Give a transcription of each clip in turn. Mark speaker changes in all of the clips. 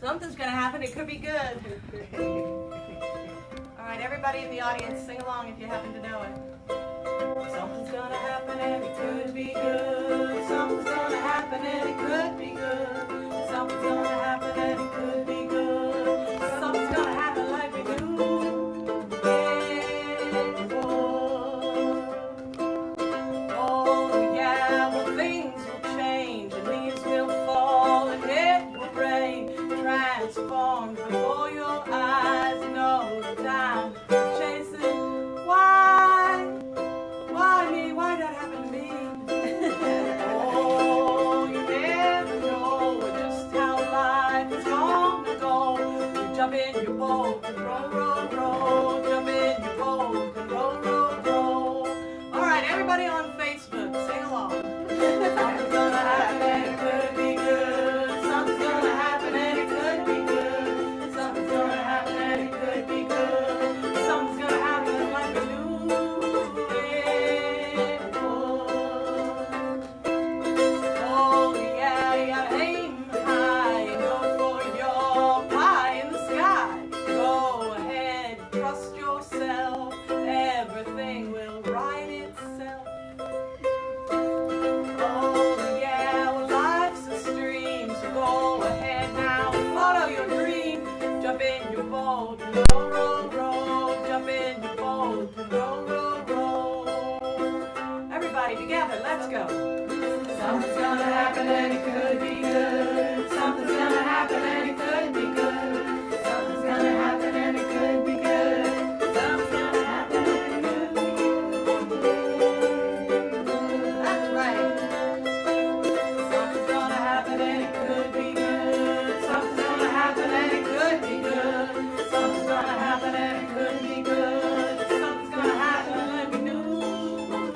Speaker 1: Something's going to happen. It could be good. All right, everybody in the audience, sing along if you happen to know it. Something's going to happen and it could be good. Something's going to happen and it could be good. Something's going to happen and it could be good. Something's going to happen like we do. Oh yeah, well things will change and leaves will fall and it will rain. Transformed before your eyes, no time chasing. Why me? Why that happen to me? Oh, you never know just how life is gonna go. You jump in your boat and roll, roll, roll. Jump in your boat and roll, roll, roll. All right, everybody on Facebook, sing along. Something's gonna happen and it could be good. Something's gonna happen and it could be good. Something's gonna happen and it could be good. Something's gonna happen like we knew it would. Oh yeah, you gotta aim high and go for your pie in the sky. Go ahead, trust yourself. Everything will right itself. Oh yeah, well life's a stream, so go ahead now, follow your dream. Jump in your boat and roll, roll, roll. Jump in your boat and roll, roll, roll. Everybody together, let's go. Something's gonna happen and it could be good. Something's gonna happen and it could be good. Something's gonna happen and it could be good. Something's gonna happen and it could be good. That's right. Something's gonna happen and it could be good. Something's gonna happen and it could be good. Something's gonna happen and it could be good. Something's gonna happen like we knew it would.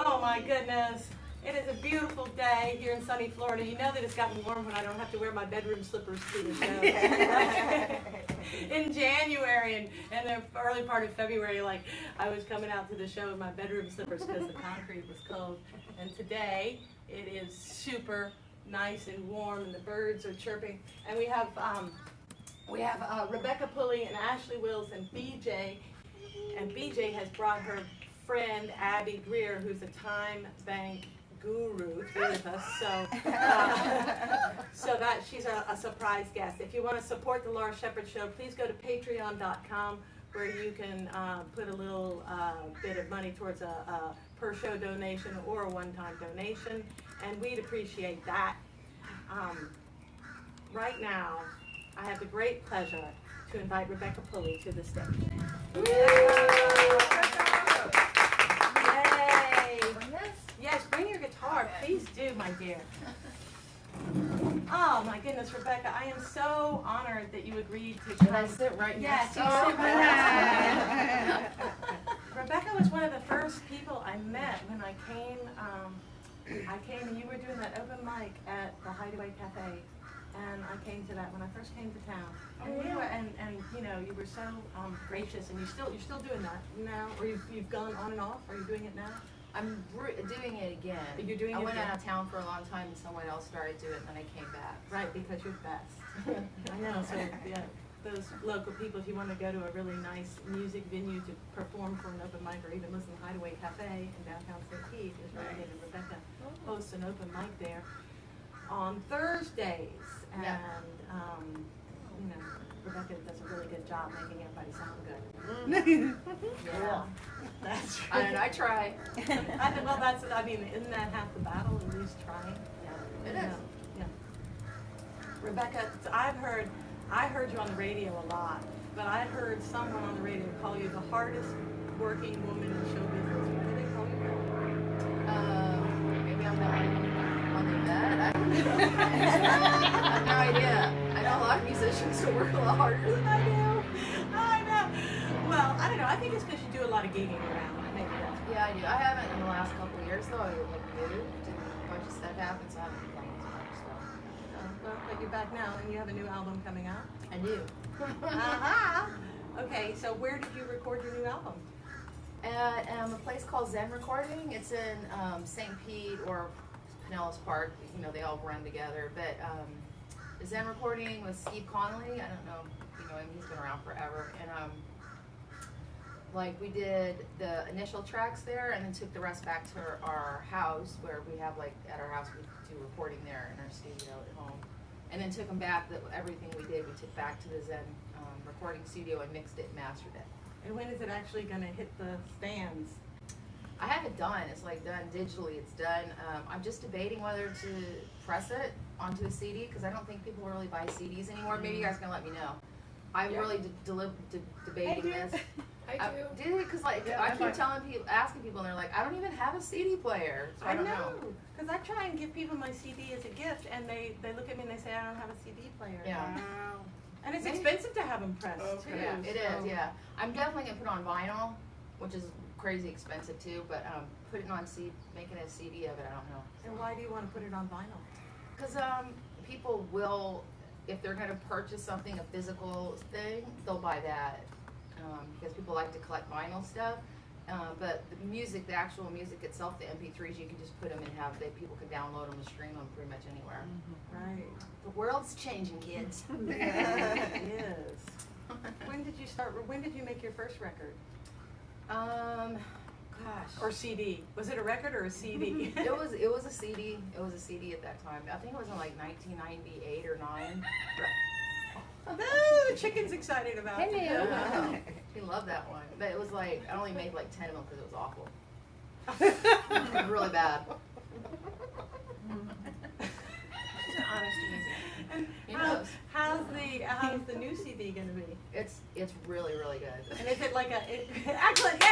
Speaker 1: Oh my goodness. It is a beautiful day here in sunny Florida. You know that it's gotten warm when I don't have to wear my bedroom slippers to the show. In January and the early part of February, like I was coming out to the show in my bedroom slippers because the concrete was cold. And today it is super nice and warm and the birds are chirping. And we have Rebecca Pulley and Ashley Wills and BJ. And BJ has brought her friend Abby Greer, who's a time bank guru, to be with us. So that she's a surprise guest. If you want to support the Laura Shepherd Show, please go to patreon.com where you can put a little bit of money towards a per show donation or a one-time donation, and we'd appreciate that. Right now, I have the great pleasure to invite Rebecca Pulley to the stage. Yay! Yes, bring your guitar, please do, my dear. Oh my goodness, Rebecca, I am so honored that you agreed to come.
Speaker 2: Can I sit right
Speaker 1: Yes,
Speaker 2: next
Speaker 1: you
Speaker 2: to
Speaker 1: sit right next to me. Rebecca was one of the first people I met when I came and you were doing that open mic at the Hideaway Cafe. And I came to that when I first came to town. And you were, and you know, you were so gracious, and you're still doing that now, or you've gone on and off. Are you doing it now?
Speaker 2: I'm doing it again.
Speaker 1: You're doing it
Speaker 2: I went
Speaker 1: again.
Speaker 2: out of town for a long time and someone else started doing it and then I came back.
Speaker 1: Right, because you're the best. I know. So yeah, those local people, if you want to go to a really nice music venue to perform for an open mic or even listen to Hideaway Cafe in downtown St. Pete, is where Rebecca hosts an open mic there on Thursdays. And you know, Rebecca does a really good job making everybody sound good. Yeah, that's true.
Speaker 2: And I try.
Speaker 1: Well, that's, I mean, isn't that half the battle, at least trying?
Speaker 2: Yeah, it is.
Speaker 1: Yeah. Rebecca, I heard you on the radio a lot, but I heard someone on the radio call you the hardest working woman in show business. What do they call you?
Speaker 2: Maybe I'm not on the bed. I have no idea. I know a lot of musicians who work a lot harder than I do.
Speaker 1: I know. Well, I don't know. I think it's because you do a lot of gigging around. Maybe that's why.
Speaker 2: Yeah, I do. I haven't in the last couple of years though. I moved and a bunch of stuff happened, so I haven't been playing as much stuff.
Speaker 1: Well, but you're back now, and you have a new album coming out.
Speaker 2: I do.
Speaker 1: Okay, so where did you record your new album?
Speaker 2: At a place called Zen Recording. It's in St. Pete or Pinellas Park. You know, they all run together. But the Zen recording with Steve Connolly. I don't know if you know him. He's been around forever. And like we did the initial tracks there, and then took the rest back to our house where we have like at our house we do recording there in our studio at home, and then took them back. Everything we did we took back to the Zen recording studio and mixed it and mastered it.
Speaker 1: And when is it actually going to hit the stands?
Speaker 2: I have it done. It's like done digitally. It's done. I'm just debating whether to press it onto a CD because I don't think people really buy CDs anymore. Maybe you guys can let me know. I'm really debating this.
Speaker 3: I do.
Speaker 2: Do because like
Speaker 1: Yeah,
Speaker 2: I
Speaker 1: I'm
Speaker 2: keep
Speaker 1: like-
Speaker 2: telling people, asking people, and they're like, I don't even have a CD player. So I don't know.
Speaker 1: Because I try and give people my CD as a gift, and they look at me and they say, I don't have a CD player.
Speaker 2: Yeah.
Speaker 1: Wow. And it's
Speaker 2: Maybe-
Speaker 1: expensive to have them pressed,
Speaker 3: Okay.
Speaker 1: too.
Speaker 2: Yeah, it
Speaker 1: so-
Speaker 2: is. Yeah, I'm definitely gonna put on vinyl, which is crazy expensive too. But putting on making a CD of it, I don't know.
Speaker 1: And why do you want to put it on vinyl?
Speaker 2: Because people will, if they're going to purchase something, a physical thing, they'll buy that. Because people like to collect vinyl stuff. But the music, the actual music itself, the MP3s, you can just put them and people can download them and stream them pretty much anywhere.
Speaker 1: Right.
Speaker 2: The world's changing, kids.
Speaker 1: Yeah, it is. When did you start? When did you make your first record?
Speaker 2: Gosh.
Speaker 1: Or CD? Was it a record or a CD?
Speaker 2: It was a CD. It was a CD at that time. I think it was in like 1998 or 9.
Speaker 1: No, the chicken's excited about it.
Speaker 2: Wow. He loved that one. But it was like, I only made like 10 of them because it was awful. It was really bad.
Speaker 3: It's an honest music.
Speaker 2: He knows.
Speaker 1: How's the new CD gonna be?
Speaker 2: It's really, really good.
Speaker 1: And is it like excellent? Yay!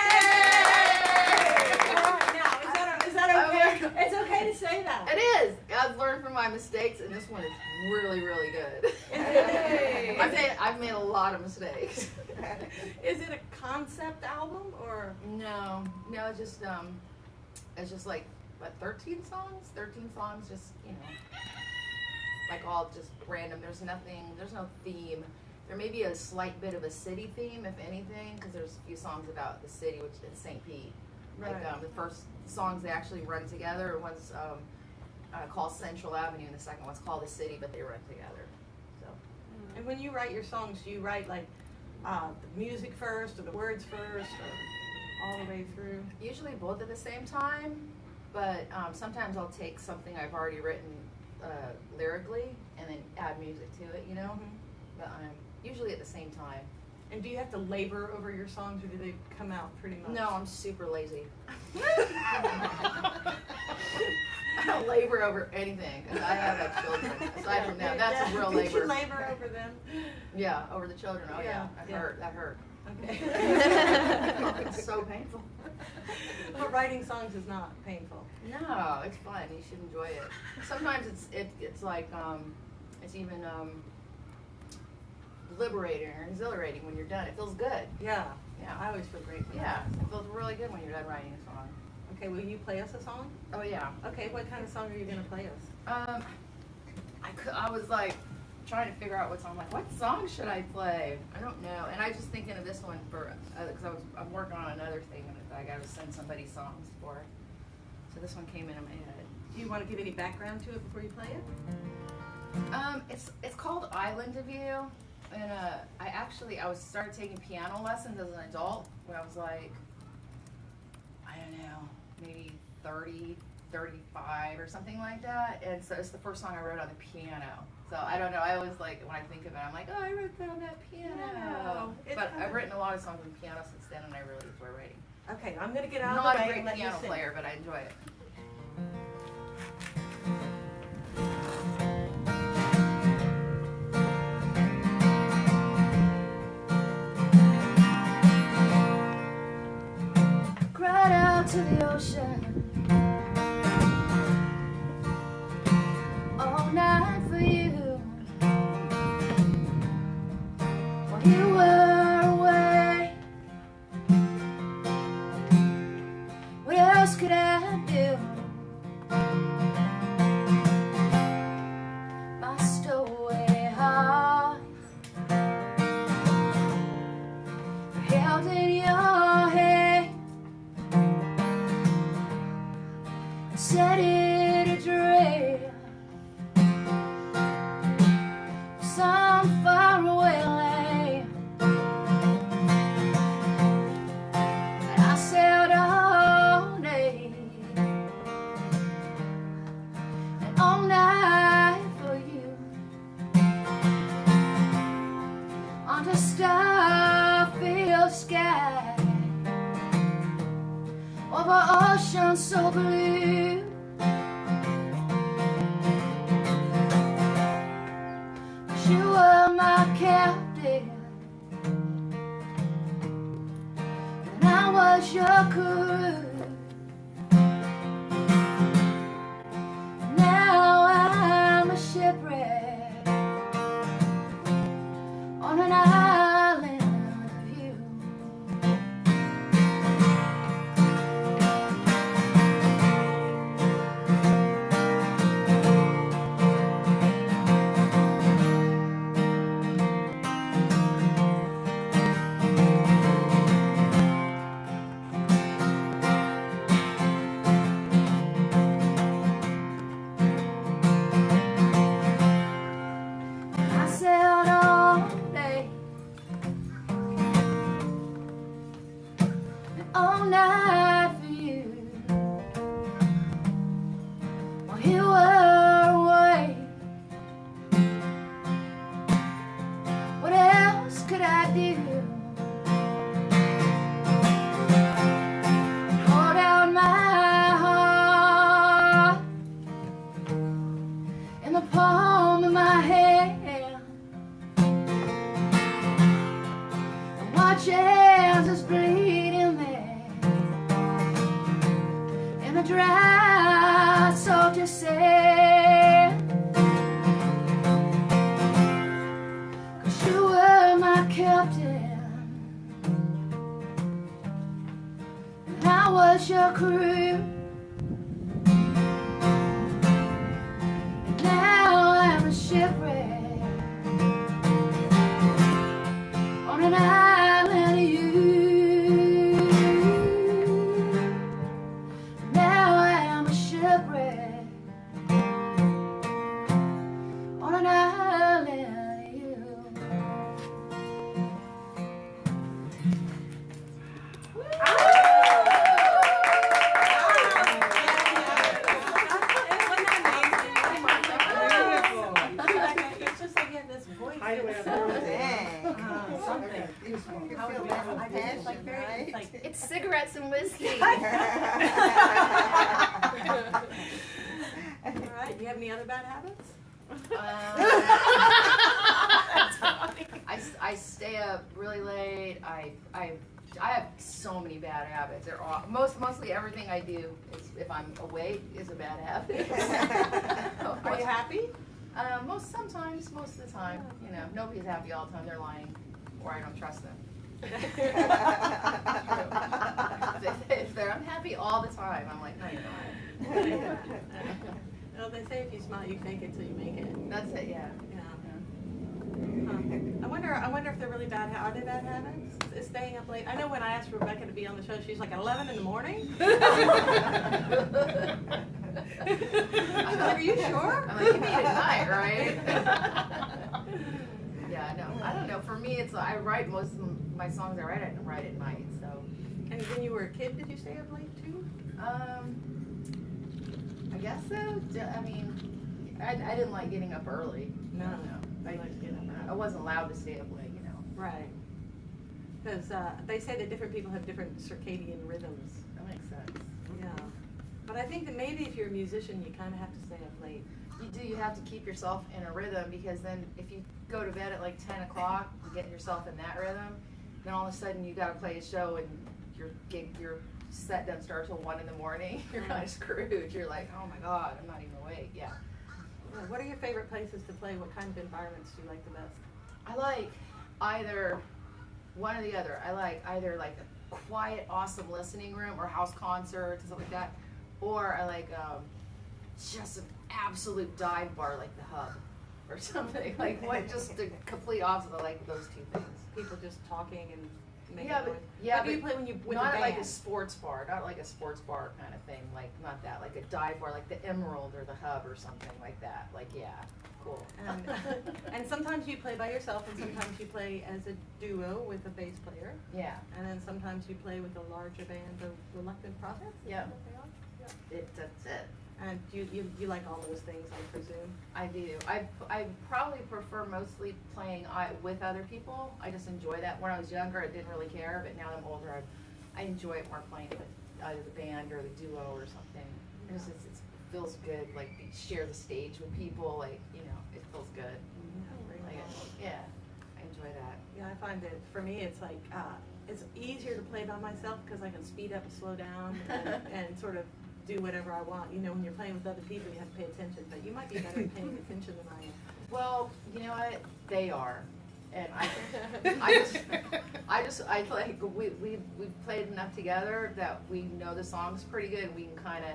Speaker 1: All right, now is that okay? It's okay to say that.
Speaker 2: It is. I've learned from my mistakes, and this one is really, really good.
Speaker 3: Yay.
Speaker 2: I've made a lot of mistakes.
Speaker 1: Is it a concept album or?
Speaker 2: No, it's just like what, 13 songs? 13 songs, just like all just random. There's no theme. There may be a slight bit of a city theme, if anything, because there's a few songs about the city, which is St. Pete.
Speaker 1: Right.
Speaker 2: Like the first songs they actually run together. One's called Central Avenue, and the second one's called The City, but they run together. So
Speaker 1: And when you write your songs, do you write like the music first or the words first or all the way through?
Speaker 2: usually both at the same time, but sometimes I'll take something I've already written lyrically and then add music to it, But usually at the same time.
Speaker 1: And do you have to labor over your songs or do they come out pretty much?
Speaker 2: No, I'm super lazy. I don't labor over anything because I have children. Aside from that, that's a real
Speaker 1: Did you
Speaker 2: labor.
Speaker 1: labor over them?
Speaker 2: Yeah, over the children. Oh yeah,
Speaker 1: Yeah,
Speaker 2: that hurt.
Speaker 1: Okay.
Speaker 2: It's so painful.
Speaker 1: But writing songs is not painful.
Speaker 2: No, it's fun. You should enjoy it. Sometimes it's like it's even liberating or exhilarating when you're done. It feels good.
Speaker 1: Yeah.
Speaker 2: Yeah.
Speaker 1: I always feel great.
Speaker 2: Yeah, it feels really good when you're done writing a song.
Speaker 1: Okay, will you play us a song?
Speaker 2: Oh yeah.
Speaker 1: Okay, what kind of song are you going to play us?
Speaker 2: I was like trying to figure out what song. I'm like, what song should I play? I don't know. And I was just thinking of this one for because I'm working on another thing that I got to send somebody songs for. So this one came into my head.
Speaker 1: Do you want to give any background to it before you play it?
Speaker 2: It's called Island of You, and I started taking piano lessons as an adult when I was like, I don't know, maybe 30, 35 or something like that, and so it's the first song I wrote on the piano. So I don't know, I always like, when I think of it, I'm like, oh, I wrote that on that piano.
Speaker 1: Yeah,
Speaker 2: But I've written a lot of songs on the piano since then, and I really enjoy writing.
Speaker 1: Okay, I'm going to get out
Speaker 2: I'm
Speaker 1: of
Speaker 2: not
Speaker 1: the
Speaker 2: a
Speaker 1: way
Speaker 2: great
Speaker 1: and let you
Speaker 2: piano
Speaker 1: sing.
Speaker 2: player, but I enjoy it. Cried out to the ocean all night for you while you were away. What else could I do? My stowaway heart held in your hand.
Speaker 4: over ocean so blue. You were my captain, and I was your crew. Now I'm a shipwreck on an island of you. I sailed all day and all night for you, while you were away. What else could I do? Hold out my heart in the palm of my hand. Watch as it's bleeding there in the dry salty sand. 'Cause you were my captain, and I was your crew. And now I'm a shipwreck on an island of you. Now I am a shipwreck on an island of you.
Speaker 1: It's just like you have this voice.
Speaker 5: Hideaway
Speaker 1: It's
Speaker 5: on
Speaker 1: so-
Speaker 5: Thursday.
Speaker 1: Something.
Speaker 5: You
Speaker 1: How
Speaker 5: feel
Speaker 1: would
Speaker 5: that
Speaker 1: you-
Speaker 5: passion,
Speaker 1: it's like very,
Speaker 5: right?
Speaker 1: it's like.
Speaker 3: It's cigarettes and whiskey.
Speaker 1: All right, do you have any other bad habits?
Speaker 2: I stay up really late. I have so many bad habits. They're all, mostly everything I do is, if I'm awake, is a bad habit.
Speaker 1: Are you happy?
Speaker 2: Sometimes, most of the time, you know, nobody's happy all the time. They're lying, or I don't trust them. If they're unhappy all the time, I'm like, no, you're not.
Speaker 1: Well, they say if you smile, you fake it till you make it.
Speaker 2: That's it, yeah.
Speaker 1: Yeah. I wonder if they're really bad. Are they bad habits? Is staying up late? I know when I asked Rebecca to be on the show, she's like 11 in the morning. I was like, are you sure?
Speaker 2: I'm like, you mean at night, right? Yeah, no, I don't know. For me, it's I write most of my songs I write at night. So,
Speaker 1: And when you were a kid, did you stay up late too?
Speaker 2: I guess so. I mean, I didn't like getting up early.
Speaker 1: No.
Speaker 2: I
Speaker 1: like to get up early.
Speaker 2: I wasn't allowed to stay up late, you know.
Speaker 1: Right. Because they say that different people have different circadian rhythms.
Speaker 2: That makes sense.
Speaker 1: Yeah. But I think that maybe if you're a musician, you kind of have to stay up late.
Speaker 2: You do. You have to keep yourself in a rhythm, because then if you go to bed at like 10 o'clock, you get yourself in that rhythm. Then all of a sudden you got to play a show and your set doesn't start till 1 in the morning. You're kind of screwed. You're like, oh my God, I'm not even awake. Yeah.
Speaker 1: What are your favorite places to play? What kind of environments do you like the best?
Speaker 2: I like either one or the other. I like either like a quiet, awesome listening room or house concerts and stuff like that, or I like just an absolute dive bar like the Hub or something. Like what? Just the complete opposite. I like those two things.
Speaker 1: People just talking and making
Speaker 2: Yeah,
Speaker 1: noise.
Speaker 2: but yeah,
Speaker 1: How do you
Speaker 2: but
Speaker 1: play when you with
Speaker 2: not
Speaker 1: the
Speaker 2: like a
Speaker 1: band?
Speaker 2: sports bar, not like a sports bar kind of thing. Like not that, like a dive bar, like the Emerald or the Hub or something like that. Like yeah, cool.
Speaker 1: And sometimes you play by yourself, and sometimes you play as a duo with a bass player,
Speaker 2: Yeah.
Speaker 1: and then sometimes you play with a larger band of Reluctant Prophets. Is
Speaker 2: Yeah.
Speaker 1: that what they are? Yeah.
Speaker 2: That's it.
Speaker 1: And you like all those things, I presume.
Speaker 2: I do. I probably prefer mostly playing with other people. I just enjoy that. When I was younger, I didn't really care, but now that I'm older, I enjoy it more playing with either the band or the duo or something. It's just, it feels good, like you share the stage with people, like, you know, it feels good. Like, yeah, I enjoy that.
Speaker 1: Yeah, I find that for me, it's like, it's easier to play by myself because I can speed up and slow down and sort of do whatever I want. You know, when you're playing with other people, you have to pay attention, but you might be better at paying attention than I am.
Speaker 2: Well, you know what, they are. And I like, we've played enough together that we know the songs pretty good, and we can kind of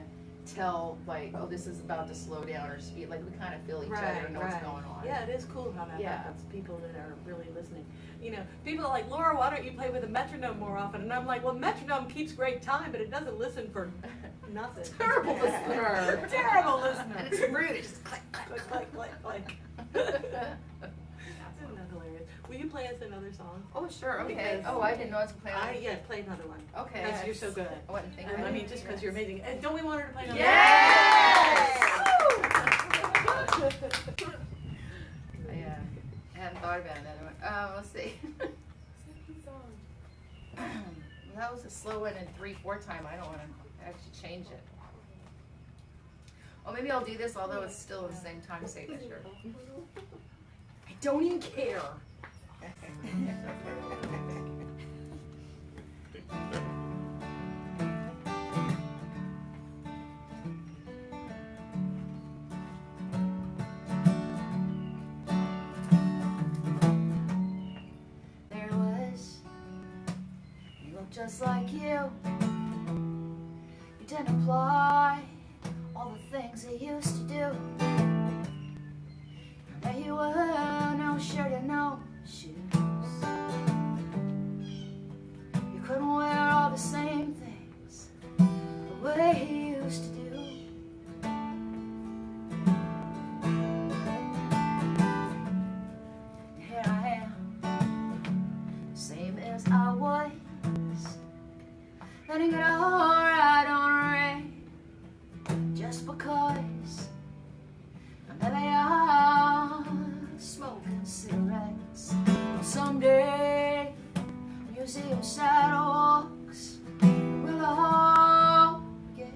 Speaker 2: tell, like, oh, this is about to slow down or speed, like, we kind of feel each other and know what's going on.
Speaker 1: Yeah, it is cool how that
Speaker 2: Yeah.
Speaker 1: happens, people that are really listening. You know, people are like, Laura, why don't you play with a metronome more often? And I'm like, well, metronome keeps great time, but it doesn't listen for nothing.
Speaker 2: Terrible listener.
Speaker 1: Terrible listener.
Speaker 2: And it's rude, it just click, click,
Speaker 1: Click, click, click, click. Isn't that hilarious? Will you play us another song?
Speaker 2: Oh, sure, okay.
Speaker 1: Because
Speaker 2: Oh, I didn't know I was playing.
Speaker 1: Yeah, play another one.
Speaker 2: Okay.
Speaker 1: Because you're so good.
Speaker 2: I wasn't thinking.
Speaker 1: I mean, just because you're amazing. And don't we want her to play another
Speaker 2: Yes!
Speaker 1: one?
Speaker 2: Yeah, I hadn't thought about another one. Let's see.
Speaker 3: Second song.
Speaker 2: That was a slow one and 3/4 time. I don't want to actually change it. Oh, maybe I'll do this, although it's still the same time signature. I don't even care.
Speaker 4: There was, you look just like you. You didn't apply all the things they used to do. There you were, no shirt and no shoes. You couldn't wear all the same things the way you used to do. Here I am, same as I was, letting it all ride on rain, just because there they are, smoking cigarettes. Someday, museum sidewalks will all get.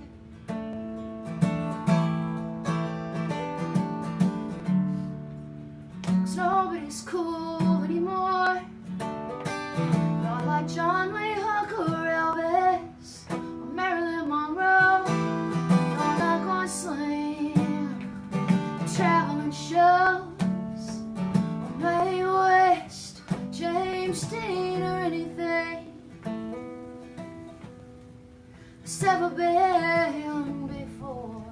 Speaker 4: 'Cause nobody's cool anymore. Not like John Lee Hooker or Elvis or Marilyn Monroe. Not like on Slam, traveling shows, or Mae West, James Dean, or anything that's ever been before.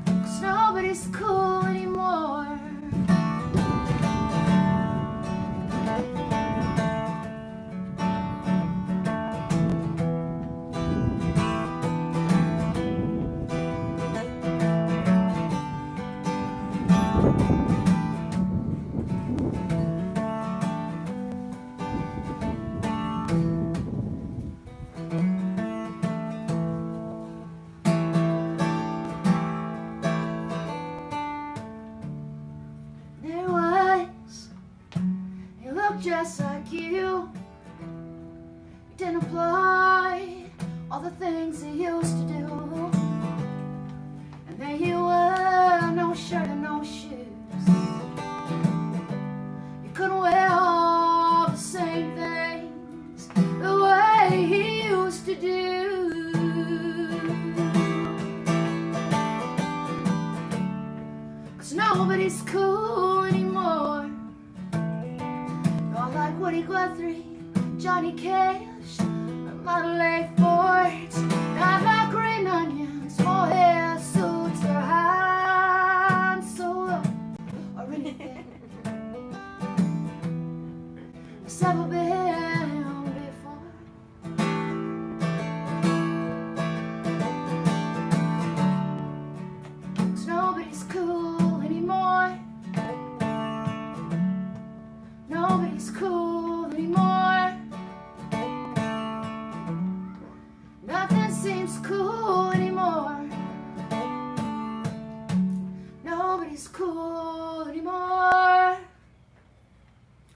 Speaker 4: 'Cause nobody's cool anymore. There was, you look just like you. You didn't apply all the things you used to do. And there you were, no shirt and no shoes. You couldn't wear all the same things the way he used to do. 'Cause nobody's cool anymore. Not like Woody Guthrie, Johnny Cash, or Model A Fords. Not like Green Onions, or hair suits, or Han Solo, or anything that's ever been before. 'Cause nobody's cool anymore. Nobody's cool anymore. Nothing seems cool anymore. Nobody's cool anymore.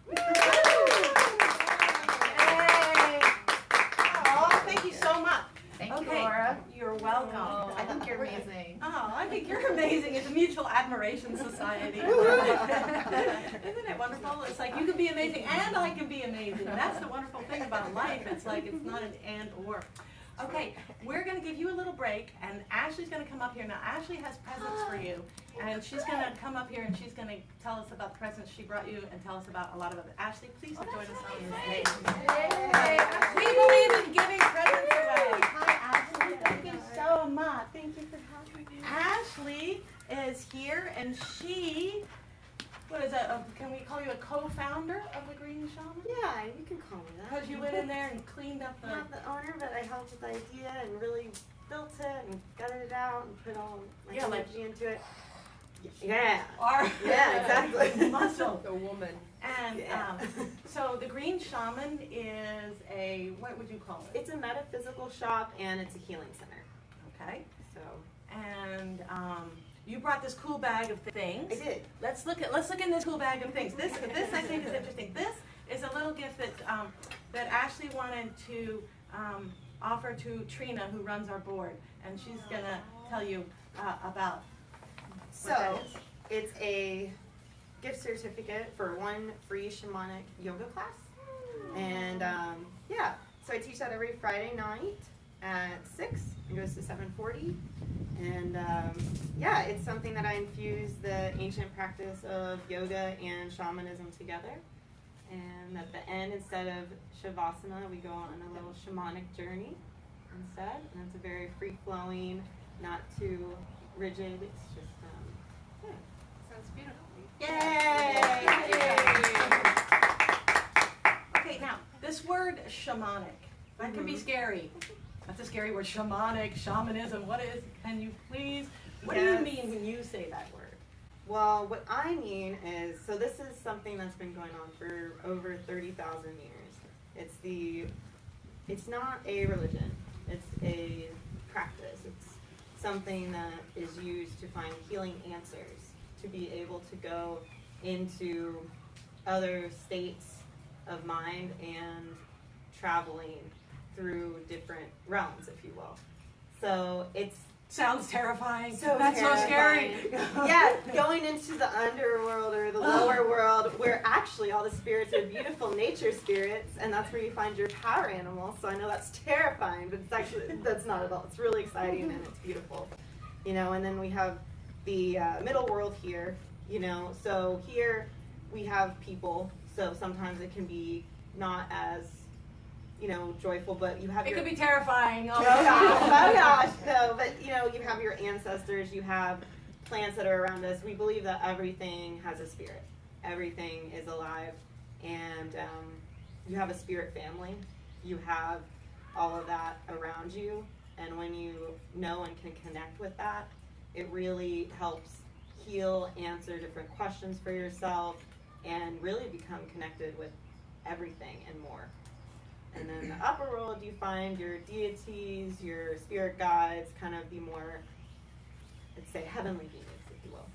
Speaker 4: Woo!
Speaker 2: Thank you,
Speaker 1: Okay,
Speaker 2: Laura.
Speaker 1: you're welcome.
Speaker 2: I think you're amazing.
Speaker 1: Oh, I think you're amazing. It's a mutual admiration society. Isn't it wonderful? It's like you can be amazing and I can be amazing. That's the wonderful thing about life. It's like it's not an and or. Okay, we're going to give you a little break, and Ashley's going to come up here. Now, Ashley has presents for you, and she's going to come up here and she's going to tell us about the presents she brought you and tell us about a lot of other. Ashley, please join us on the stage. We believe in giving presents away. Hi, Ashley. Thank you so much. Thank you for having me. Ashley is here, and she, what is that? Can we call you a co-founder of the Green Shaman?
Speaker 5: Yeah, you can call me that.
Speaker 1: Because you went in there and cleaned up
Speaker 5: I'm not the owner, but I helped with the idea and really built it and gutted it out and put all my
Speaker 1: Yeah, like-
Speaker 5: energy into it. Yeah.
Speaker 1: our
Speaker 5: Yeah, exactly.
Speaker 1: muscle.
Speaker 3: The woman.
Speaker 1: And
Speaker 5: Yeah.
Speaker 1: so the Green Shaman is a, what would you call it?
Speaker 5: It's a metaphysical shop and it's a healing center.
Speaker 1: Okay.
Speaker 5: So
Speaker 1: And you brought this cool bag of things.
Speaker 5: I did.
Speaker 1: Let's look in this cool bag of things. This I think is interesting. This is a little gift that Ashley wanted to offer to Trina, who runs our board, and she's gonna tell you about what that
Speaker 5: So
Speaker 1: is.
Speaker 5: it's a gift certificate for one free shamanic yoga class. And yeah, so I teach that every Friday night at 6. It goes to 7:40. And yeah, it's something that I infuse the ancient practice of yoga and shamanism together. And at the end, instead of shavasana, we go on a little shamanic journey instead. And it's a very free-flowing, not too rigid. It's just, yeah.
Speaker 2: Sounds beautiful.
Speaker 1: Okay, now this word shamanic, that can be scary. That's a scary word. Shamanic, shamanism. What is? Can you please? What do you
Speaker 5: Yes.
Speaker 1: mean when you say that word?
Speaker 5: Well, what I mean is, so this is something that's been going on for over 30,000 years. It's not a religion. It's a practice. It's something that is used to find healing answers, to be able to go into other states of mind and traveling through different realms, if you will. So it's
Speaker 1: Sounds terrifying.
Speaker 5: so
Speaker 1: That's so scary.
Speaker 5: terrifying. Yeah, going into the underworld or the lower world, where actually all the spirits are beautiful nature spirits, and that's where you find your power animal. So I know that's terrifying, but it's actually, that's not at all. It's really exciting and it's beautiful, you know. And then we have the middle world here, you know. So here we have people. So sometimes it can be not as, you know, joyful, but you have
Speaker 1: It
Speaker 5: your
Speaker 1: could be terrifying.
Speaker 5: oh gosh, no, but you know, you have your ancestors, you have plants that are around us. We believe that everything has a spirit. Everything is alive, and you have a spirit family. You have all of that around you, and when you know and can connect with that, it really helps heal, answer different questions for yourself, and really become connected with everything and more. And then in the upper world, you find your deities, your spirit guides, kind of the more, let's say, heavenly beings, if you will.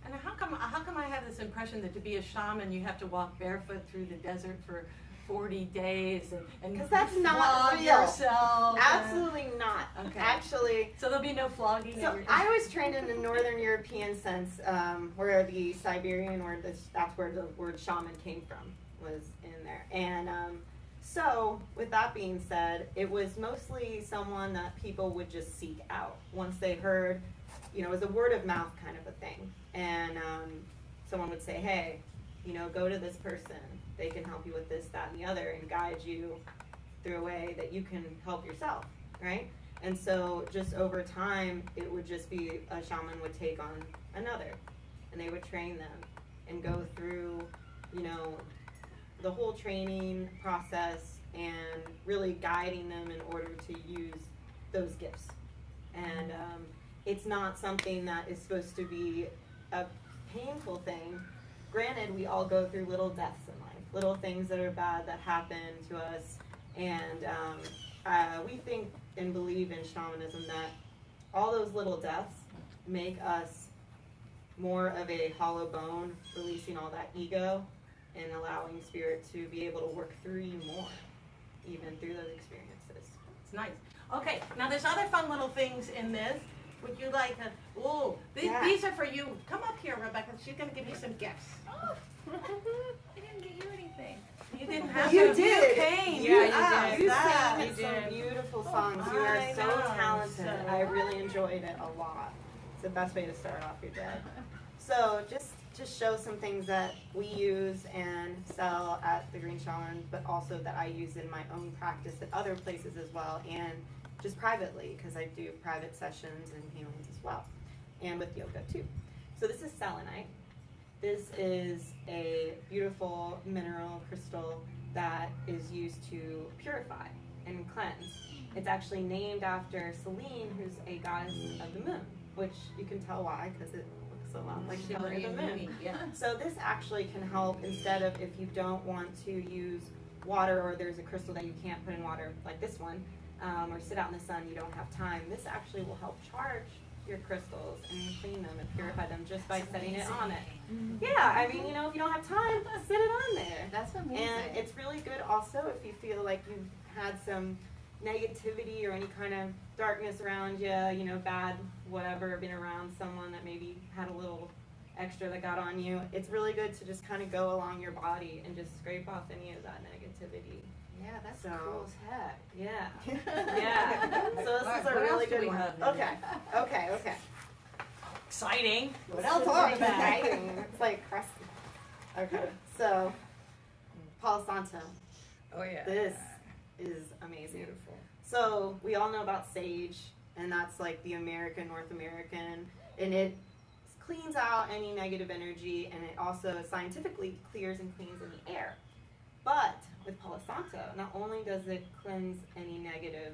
Speaker 1: And how come I have this impression that to be a shaman you have to walk barefoot through the desert for 40 days and
Speaker 5: 'Cause that's not
Speaker 1: flog
Speaker 5: real.
Speaker 1: yourself?
Speaker 5: Absolutely not.
Speaker 1: Okay.
Speaker 5: Actually,
Speaker 1: So there'll be no flogging.
Speaker 5: so I was trained in the Northern European sense, where the Siberian word, that's where the word shaman came from, was in there. And so, with that being said, it was mostly someone that people would just seek out once they heard, you know, it was a word of mouth kind of a thing. And someone would say, hey, you know, go to this person. They can help you with this, that, and the other, and guide you through a way that you can help yourself, right? And so, just over time, it would just be a shaman would take on another, and they would train them and go through, you know, the whole training process and really guiding them in order to use those gifts. And it's not something that is supposed to be a painful thing. Granted, we all go through little deaths in life, little things that are bad that happen to us. And we think and believe in shamanism that all those little deaths make us more of a hollow bone, releasing all that ego and allowing spirit to be able to work through you more, even through those experiences.
Speaker 1: It's nice. Okay, now there's other fun little things in this. Would you like to,
Speaker 5: Yeah.
Speaker 1: these are for you. Come up here, Rebecca. She's going to give you some gifts.
Speaker 2: Oh, I didn't get you anything.
Speaker 1: You didn't have
Speaker 5: You
Speaker 1: to.
Speaker 5: did.
Speaker 1: You came.
Speaker 2: Yeah, you
Speaker 1: asked.
Speaker 2: did.
Speaker 5: You
Speaker 1: Yeah.
Speaker 5: sang
Speaker 2: You
Speaker 5: some
Speaker 2: did.
Speaker 5: beautiful songs. You are
Speaker 1: I
Speaker 5: so
Speaker 1: know,
Speaker 5: talented.
Speaker 1: so-
Speaker 5: I really enjoyed it a lot. It's the best way to start off your day. So just to show some things that we use and sell at the Green Shaman, but also that I use in my own practice at other places as well, and just privately, because I do private sessions and healings as well, and with yoga too. So this is selenite. This is a beautiful mineral crystal that is used to purify and cleanse. It's actually named after Selene, who's a goddess of the moon, which you can tell why, because it looks a lot like the color of the moon.
Speaker 1: Yeah.
Speaker 5: So this actually can help instead of if you don't want to use water or there's a crystal that you can't put in water like this one, or sit out in the sun, you don't have time. This actually will help charge your crystals and clean them and purify them just by setting it on it. Yeah, I mean, you know, if you don't have time, sit it on there.
Speaker 2: That's amazing.
Speaker 5: And it's really good also if you feel like you've had some negativity or any kind of darkness around you, you know, bad whatever, been around someone that maybe had a little extra that got on you. It's really good to just kind of go along your body and just scrape off any of that negativity.
Speaker 2: Yeah, that's
Speaker 5: So-
Speaker 2: cool as heck.
Speaker 5: Yeah. Yeah. So this
Speaker 1: Alright,
Speaker 5: is a
Speaker 1: what else
Speaker 5: really
Speaker 1: do
Speaker 5: good
Speaker 1: we
Speaker 5: one.
Speaker 1: have in
Speaker 5: Okay. Okay.
Speaker 1: Exciting.
Speaker 5: What else is exciting? It's like crusty. Okay. So Palo Santo.
Speaker 2: Oh yeah.
Speaker 5: This is amazing.
Speaker 2: Beautiful.
Speaker 5: So we all know about sage, and that's like the North American, and it cleans out any negative energy, and it also scientifically clears and cleans any air. But with Palo Santo, not only does it cleanse any negative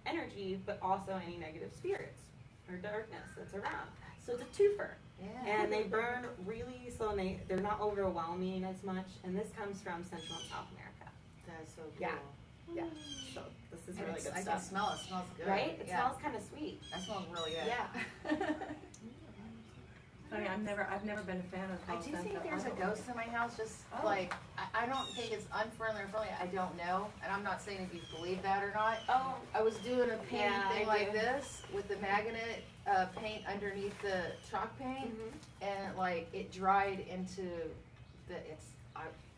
Speaker 5: energy, but also any negative spirits or darkness that's around. So it's a twofer.
Speaker 2: Yeah.
Speaker 5: And they burn really slow, and they're not overwhelming as much. And this comes from Central and South America.
Speaker 2: That's so cool.
Speaker 5: Yeah. Yeah. So this is
Speaker 2: And
Speaker 5: really
Speaker 2: it's,
Speaker 5: good
Speaker 2: I can
Speaker 5: stuff.
Speaker 2: smell it. It smells good.
Speaker 5: Right? It
Speaker 2: yeah.
Speaker 5: smells kind of sweet.
Speaker 2: That smells really good.
Speaker 5: Yeah.
Speaker 1: Funny, I've never been a fan of
Speaker 2: I
Speaker 1: Palo
Speaker 2: do
Speaker 1: Santo.
Speaker 2: think there's a ghost in my house. Just
Speaker 1: Oh.
Speaker 2: like I don't think it's unfriendly or friendly. I don't know, and I'm not saying if you believe that or not.
Speaker 5: Oh,
Speaker 2: I was doing a paint
Speaker 5: Yeah,
Speaker 2: thing
Speaker 5: I
Speaker 2: like
Speaker 5: do.
Speaker 2: this with the magnet paint underneath the chalk paint, and like it dried into the.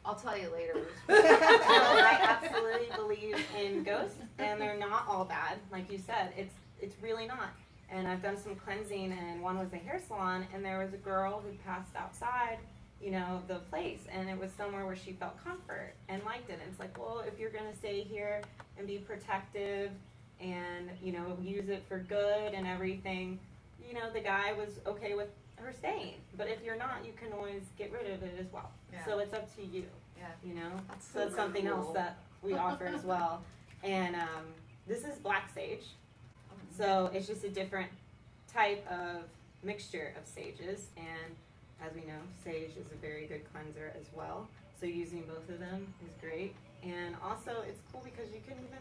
Speaker 2: I'll tell you later.
Speaker 5: I absolutely believe in ghosts, and they're not all bad. Like you said, it's really not. And I've done some cleansing, and one was a hair salon, and there was a girl who passed outside, you know, the place, and it was somewhere where she felt comfort and liked it. And it's like, well, if you're gonna stay here and be protective, and you know, use it for good and everything, you know, the guy was okay with her staying. But if you're not, you can always get rid of it as well.
Speaker 2: Yeah.
Speaker 5: So it's up to you.
Speaker 2: Yeah.
Speaker 5: You know,
Speaker 2: That's
Speaker 5: so it's
Speaker 2: super
Speaker 5: something
Speaker 2: cool.
Speaker 5: else that we offer as well. And this is black sage. So it's just a different type of mixture of sages. And as we know, sage is a very good cleanser as well. So using both of them is great. And also it's cool because you can even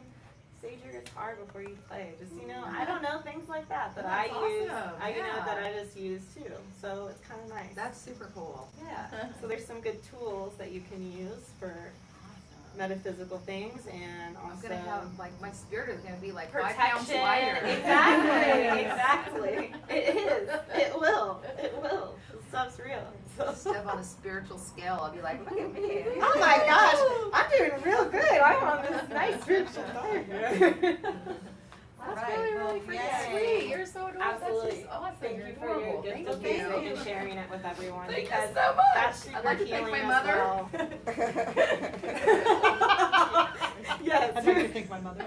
Speaker 5: sage your guitar before you play. Just, you know, I don't know, things like that
Speaker 2: That's
Speaker 5: I use.
Speaker 2: awesome.
Speaker 5: You know,
Speaker 2: Yeah.
Speaker 5: that I just use too. So it's kind of nice.
Speaker 2: That's super cool.
Speaker 5: Yeah. So there's some good tools that you can use for metaphysical things, and
Speaker 2: I'm
Speaker 5: also
Speaker 2: gonna have like my spirit is gonna be like 5 pounds
Speaker 5: protection.
Speaker 2: lighter.
Speaker 5: Exactly. Exactly. It is. It will. It will. This stuff's real. So.
Speaker 2: Step on a spiritual scale. I'll be like, look at me.
Speaker 5: Oh my gosh, I'm doing real good. I'm on this nice spiritual diet.
Speaker 2: That's
Speaker 1: Right,
Speaker 2: really,
Speaker 1: well,
Speaker 2: really freaking
Speaker 1: yay.
Speaker 2: sweet. You're so adorable.
Speaker 5: Absolutely.
Speaker 2: That's just awesome.
Speaker 5: Thank
Speaker 2: You're
Speaker 5: you for your
Speaker 2: adorable.
Speaker 5: gift
Speaker 2: Thank
Speaker 5: of
Speaker 2: you.
Speaker 5: music and sharing it with everyone.
Speaker 2: Thank you
Speaker 5: because
Speaker 2: so much.
Speaker 5: that's super
Speaker 2: I'd like to thank
Speaker 5: healing
Speaker 2: my
Speaker 5: as
Speaker 2: mother.
Speaker 5: well. Yes.
Speaker 6: I'd like to thank my mother.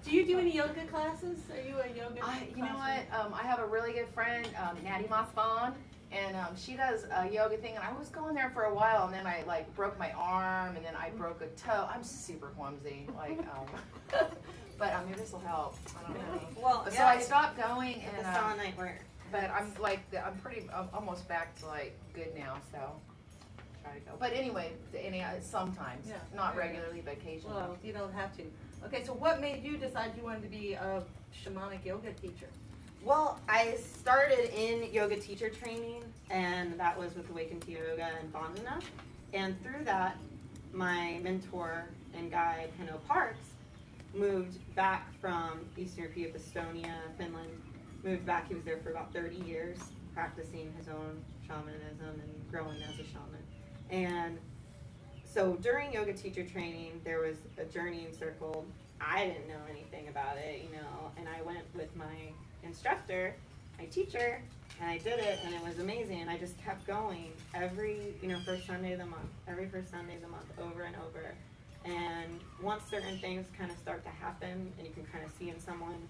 Speaker 1: Do you do any yoga classes? Are you a yoga?
Speaker 2: You know what? I have a really good friend, Natty Moss-Bond, and she does a yoga thing, and I was going there for a while, and then I like broke my arm, and then I broke a toe. I'm super clumsy, like, but maybe this will help. I don't know.
Speaker 5: Well,
Speaker 2: So I stopped going,
Speaker 5: The
Speaker 2: and
Speaker 5: selenite work.
Speaker 2: but I'm almost back to like good now, so try to go. But anyway, sometimes,
Speaker 1: Yeah.
Speaker 2: not
Speaker 1: Yeah.
Speaker 2: regularly, but occasionally.
Speaker 1: Well, you don't have to. Okay, so what made you decide you wanted to be a shamanic yoga teacher?
Speaker 5: Well, I started in yoga teacher training, and that was with Awakened Yoga and Bandhana. And through that, my mentor and guide, Hanno Parks, moved back from Eastern Europe, Estonia, Finland. Moved back. He was there for about 30 years, practicing his own shamanism and growing as a shaman. And so during yoga teacher training, there was a journeying circle. I didn't know anything about it, you know, and I went with my instructor, my teacher, and I did it, and it was amazing. And I just kept going every, first Sunday of the month, over and over. And once certain things kind of start to happen, and you can kind of see in someone,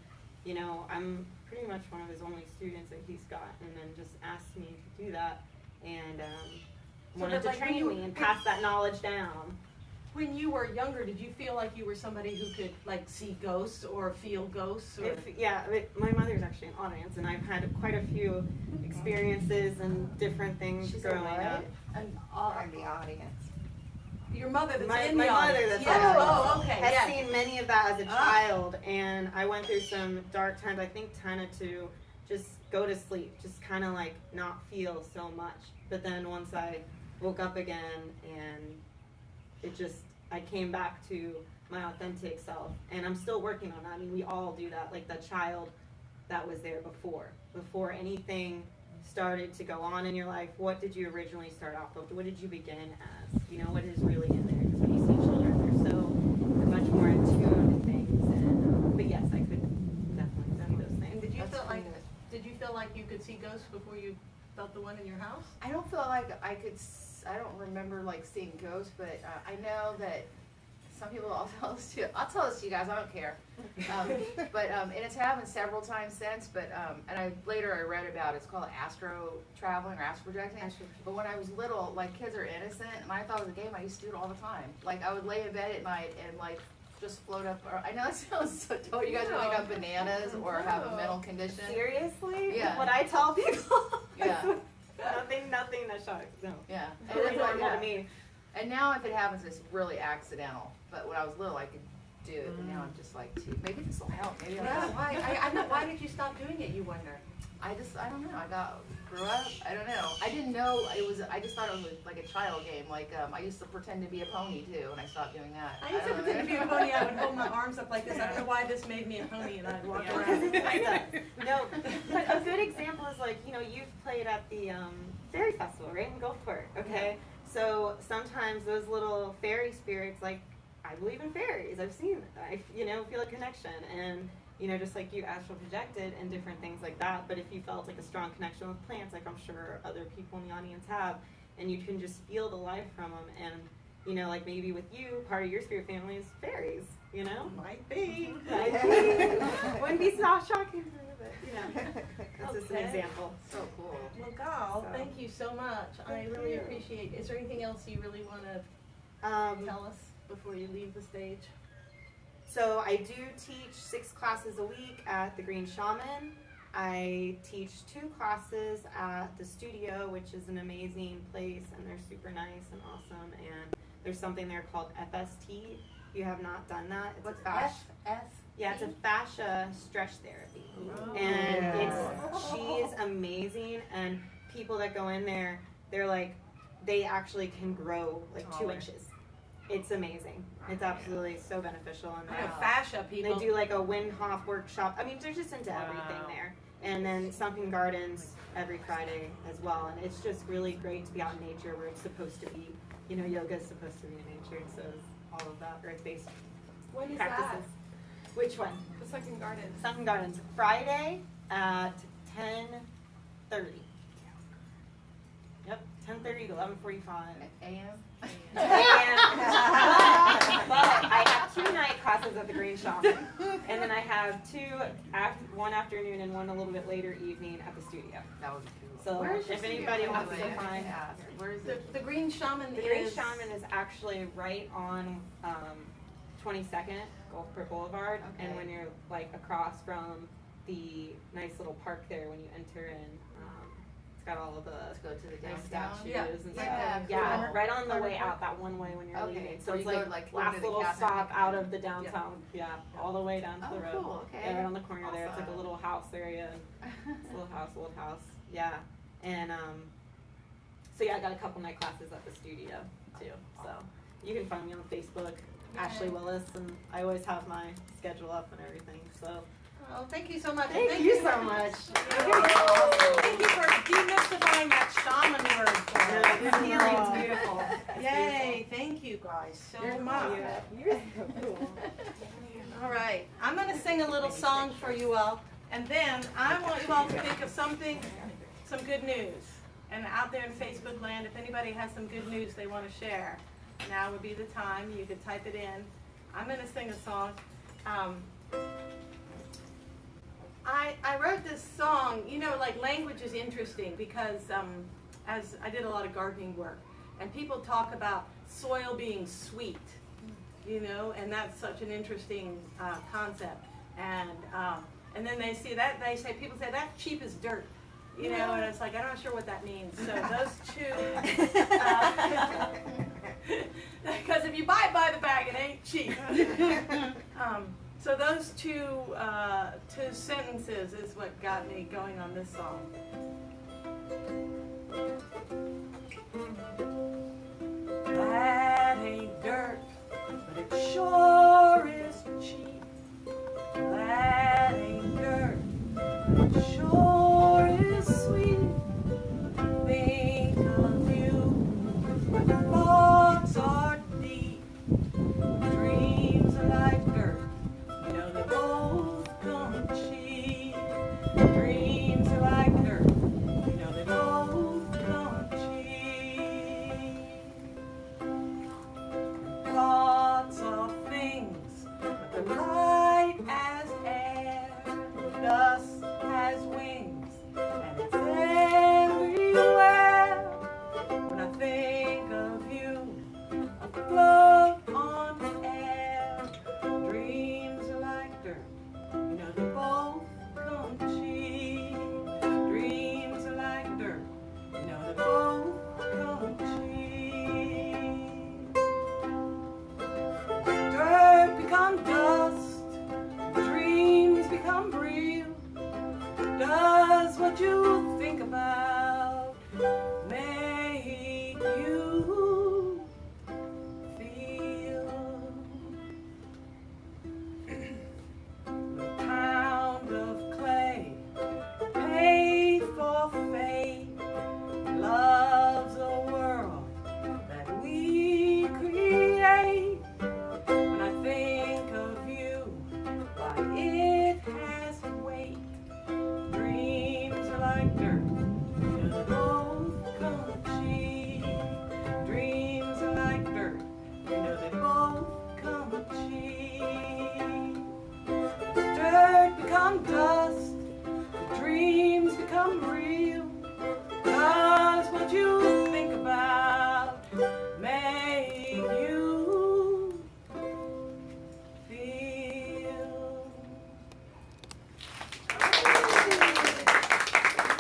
Speaker 5: I'm pretty much one of his only students that he's got, and then just asked me to do that, and wanted to train me and pass that knowledge down.
Speaker 1: When you were younger, did you feel like you were somebody who could like see ghosts or feel ghosts? Or?
Speaker 5: My mother's actually an audience, and I've had quite a few experiences and different things growing up.
Speaker 2: And I'm the audience.
Speaker 1: Your mother that's
Speaker 5: my
Speaker 1: in the
Speaker 5: mother
Speaker 1: audience.
Speaker 5: that's
Speaker 1: Yeah.
Speaker 5: oh,
Speaker 1: okay.
Speaker 5: has
Speaker 1: Yeah.
Speaker 5: seen many of that as a child, and I went through some dark times. I think kind of to just go to sleep, just kind of like not feel so much. But then once I woke up again, and I came back to my authentic self, and I'm still working on that. I mean, we all do that, like the child that was there before anything started to go on in your life. What did you originally start off with? What did you begin as? What is really in there? Because when you see children, they're much more in tune to things. And but yes, I could definitely see those things.
Speaker 1: And did you feel like you could see ghosts before you felt the one in your house?
Speaker 2: I don't feel like I could. I don't remember like seeing ghosts, but I know that some people. I'll tell this to you guys. I don't care. And it's happened several times since. But and I read about it. It's called astro traveling or astral projecting. But when I was little, like kids are innocent, and I thought it was a game. I used to do it all the time. Like I would lay in bed at night and like just float up. Or, I know it sounds so total. You guys are like bananas or have a mental condition.
Speaker 5: Seriously?
Speaker 2: Yeah.
Speaker 5: What I tell people.
Speaker 2: Yeah.
Speaker 5: Nothing that shocks. No.
Speaker 2: Yeah.
Speaker 5: It's really normal to me.
Speaker 2: And now if it happens, it's really accidental. But when I was little, I could do it. But now I'm just like, maybe this will help. Maybe I'll just,
Speaker 1: Why did you stop doing it? You wonder.
Speaker 2: I don't know. Grew up. I don't know. I didn't know it was. I just thought it was like a child game. Like I used to pretend to be a pony too, and I stopped doing that.
Speaker 1: I used to pretend to be a pony. I would hold my arms up like this. I don't know why this made me a pony, and I'd walk around.
Speaker 5: No, but a good example is like you've played at the fairy festival, right, in Gulfport. Okay, so sometimes those little fairy spirits, like I believe in fairies. I've seen. I feel a connection, and just like you astral projected and different things like that. But if you felt like a strong connection with plants, like I'm sure other people in the audience have, and you can just feel the life from them, and like maybe with you, part of your spirit family is fairies.
Speaker 1: Might be.
Speaker 5: Wouldn't be so shocking for you, but that's just an example.
Speaker 2: So cool.
Speaker 1: Well, Gal, thank you so much. I really appreciate it. Is there anything else you really want to tell us before you leave the stage?
Speaker 5: So I do teach 6 classes a week at the Green Shaman. I teach 2 classes at the studio, which is an amazing place, and they're super nice and awesome. And there's something there called FST. If you have not done that, it's
Speaker 2: What's
Speaker 5: FS? Yeah, it's a fascia stretch therapy, and she's amazing. And people that go in there, they're like, they actually can grow like 2 inches. It's amazing. It's absolutely so beneficial. And
Speaker 1: Fascia people.
Speaker 5: they do like a Wim Hof workshop. I mean, they're just into everything there. And then Sunken Gardens every Friday as well. And it's just really great to be out in nature where it's supposed to be. Yoga is supposed to be in nature, and so is all of that earth-based
Speaker 3: When is
Speaker 5: practices. Which one?
Speaker 3: that? The Sunken Garden.
Speaker 5: Sunken Gardens, Friday at 10:30. Yep, 10:30 to 11:45.
Speaker 2: AM.
Speaker 5: But I have 2 night classes at the Green Shaman, and then I have 1 afternoon and 1 a little bit later evening at the studio.
Speaker 2: That would be cool.
Speaker 5: So if anybody wants to find
Speaker 2: Where is
Speaker 1: The
Speaker 2: it?
Speaker 1: Green Shaman
Speaker 5: the Green Shaman is actually right on 22nd Gulfport Boulevard, and
Speaker 2: Okay.
Speaker 5: when you're like across from the nice little park there, when you enter in, it's got all of the
Speaker 2: Let's go to the
Speaker 5: nice
Speaker 2: downtown.
Speaker 5: statues and stuff.
Speaker 2: Yeah,
Speaker 5: Yeah,
Speaker 2: cool.
Speaker 5: right on the way out, that one way when you're
Speaker 2: Okay,
Speaker 5: leaving.
Speaker 2: so
Speaker 5: So it's
Speaker 2: you go,
Speaker 5: like,
Speaker 2: like,
Speaker 5: last
Speaker 2: into the
Speaker 5: little
Speaker 2: cafe.
Speaker 5: stop out of the downtown. Yeah, all the way down to
Speaker 2: Oh,
Speaker 5: the road.
Speaker 2: cool, okay.
Speaker 5: Yeah, right on the corner there. It's like a
Speaker 2: Awesome.
Speaker 5: little house area. It's a little house, old house. Yeah, and so yeah, I got a couple night classes at the studio too. So you can find me on Facebook, Ashley Willis, and I always have my schedule up and everything. So
Speaker 1: Oh, thank you so much.
Speaker 5: thank you so much.
Speaker 1: Thank you for demystifying that shaman word for us.
Speaker 5: Your healing's beautiful.
Speaker 1: Yay, thank you guys so much.
Speaker 5: You're so cool.
Speaker 1: All right, I'm going to sing a little song for you all, and then I want you all to think of some good news. And out there in Facebook land, if anybody has some good news they want to share, now would be the time. You could type it in. I'm going to sing a song. I wrote this song, you know, like language is interesting because as I did a lot of gardening work, and people talk about soil being sweet, you know, and that's such an interesting concept. And then they say people say that's cheap as dirt, you know, and it's like I'm not sure what that means. So those two, because if you buy it by the bag, it ain't cheap. So those two sentences is what got me going on this song. That ain't dirt, but it sure is cheap. That ain't dirt, but it sure is sweet. Think of you, my thoughts are deep. Dreams are like dirt, you know they both come cheap. Dreams are like dirt, you know they both come cheap. Thoughts are things, but they're light as air. Dust has wings, and it's everywhere. When I think of you, I float on air. Dreams are like dirt, you know they both come cheap. Dreams are like dirt, you know they both come cheap. Dirt become dust, dreams become real. Does what you think about make you feel? A pound of clay paid for faith loves a world that we create. When I think of you, why it has weight. Dreams are like dirt, you know they both come cheap. Dreams are like dirt, you know they both come cheap. Dirt become dust, dreams become real. Does what you think about make you feel?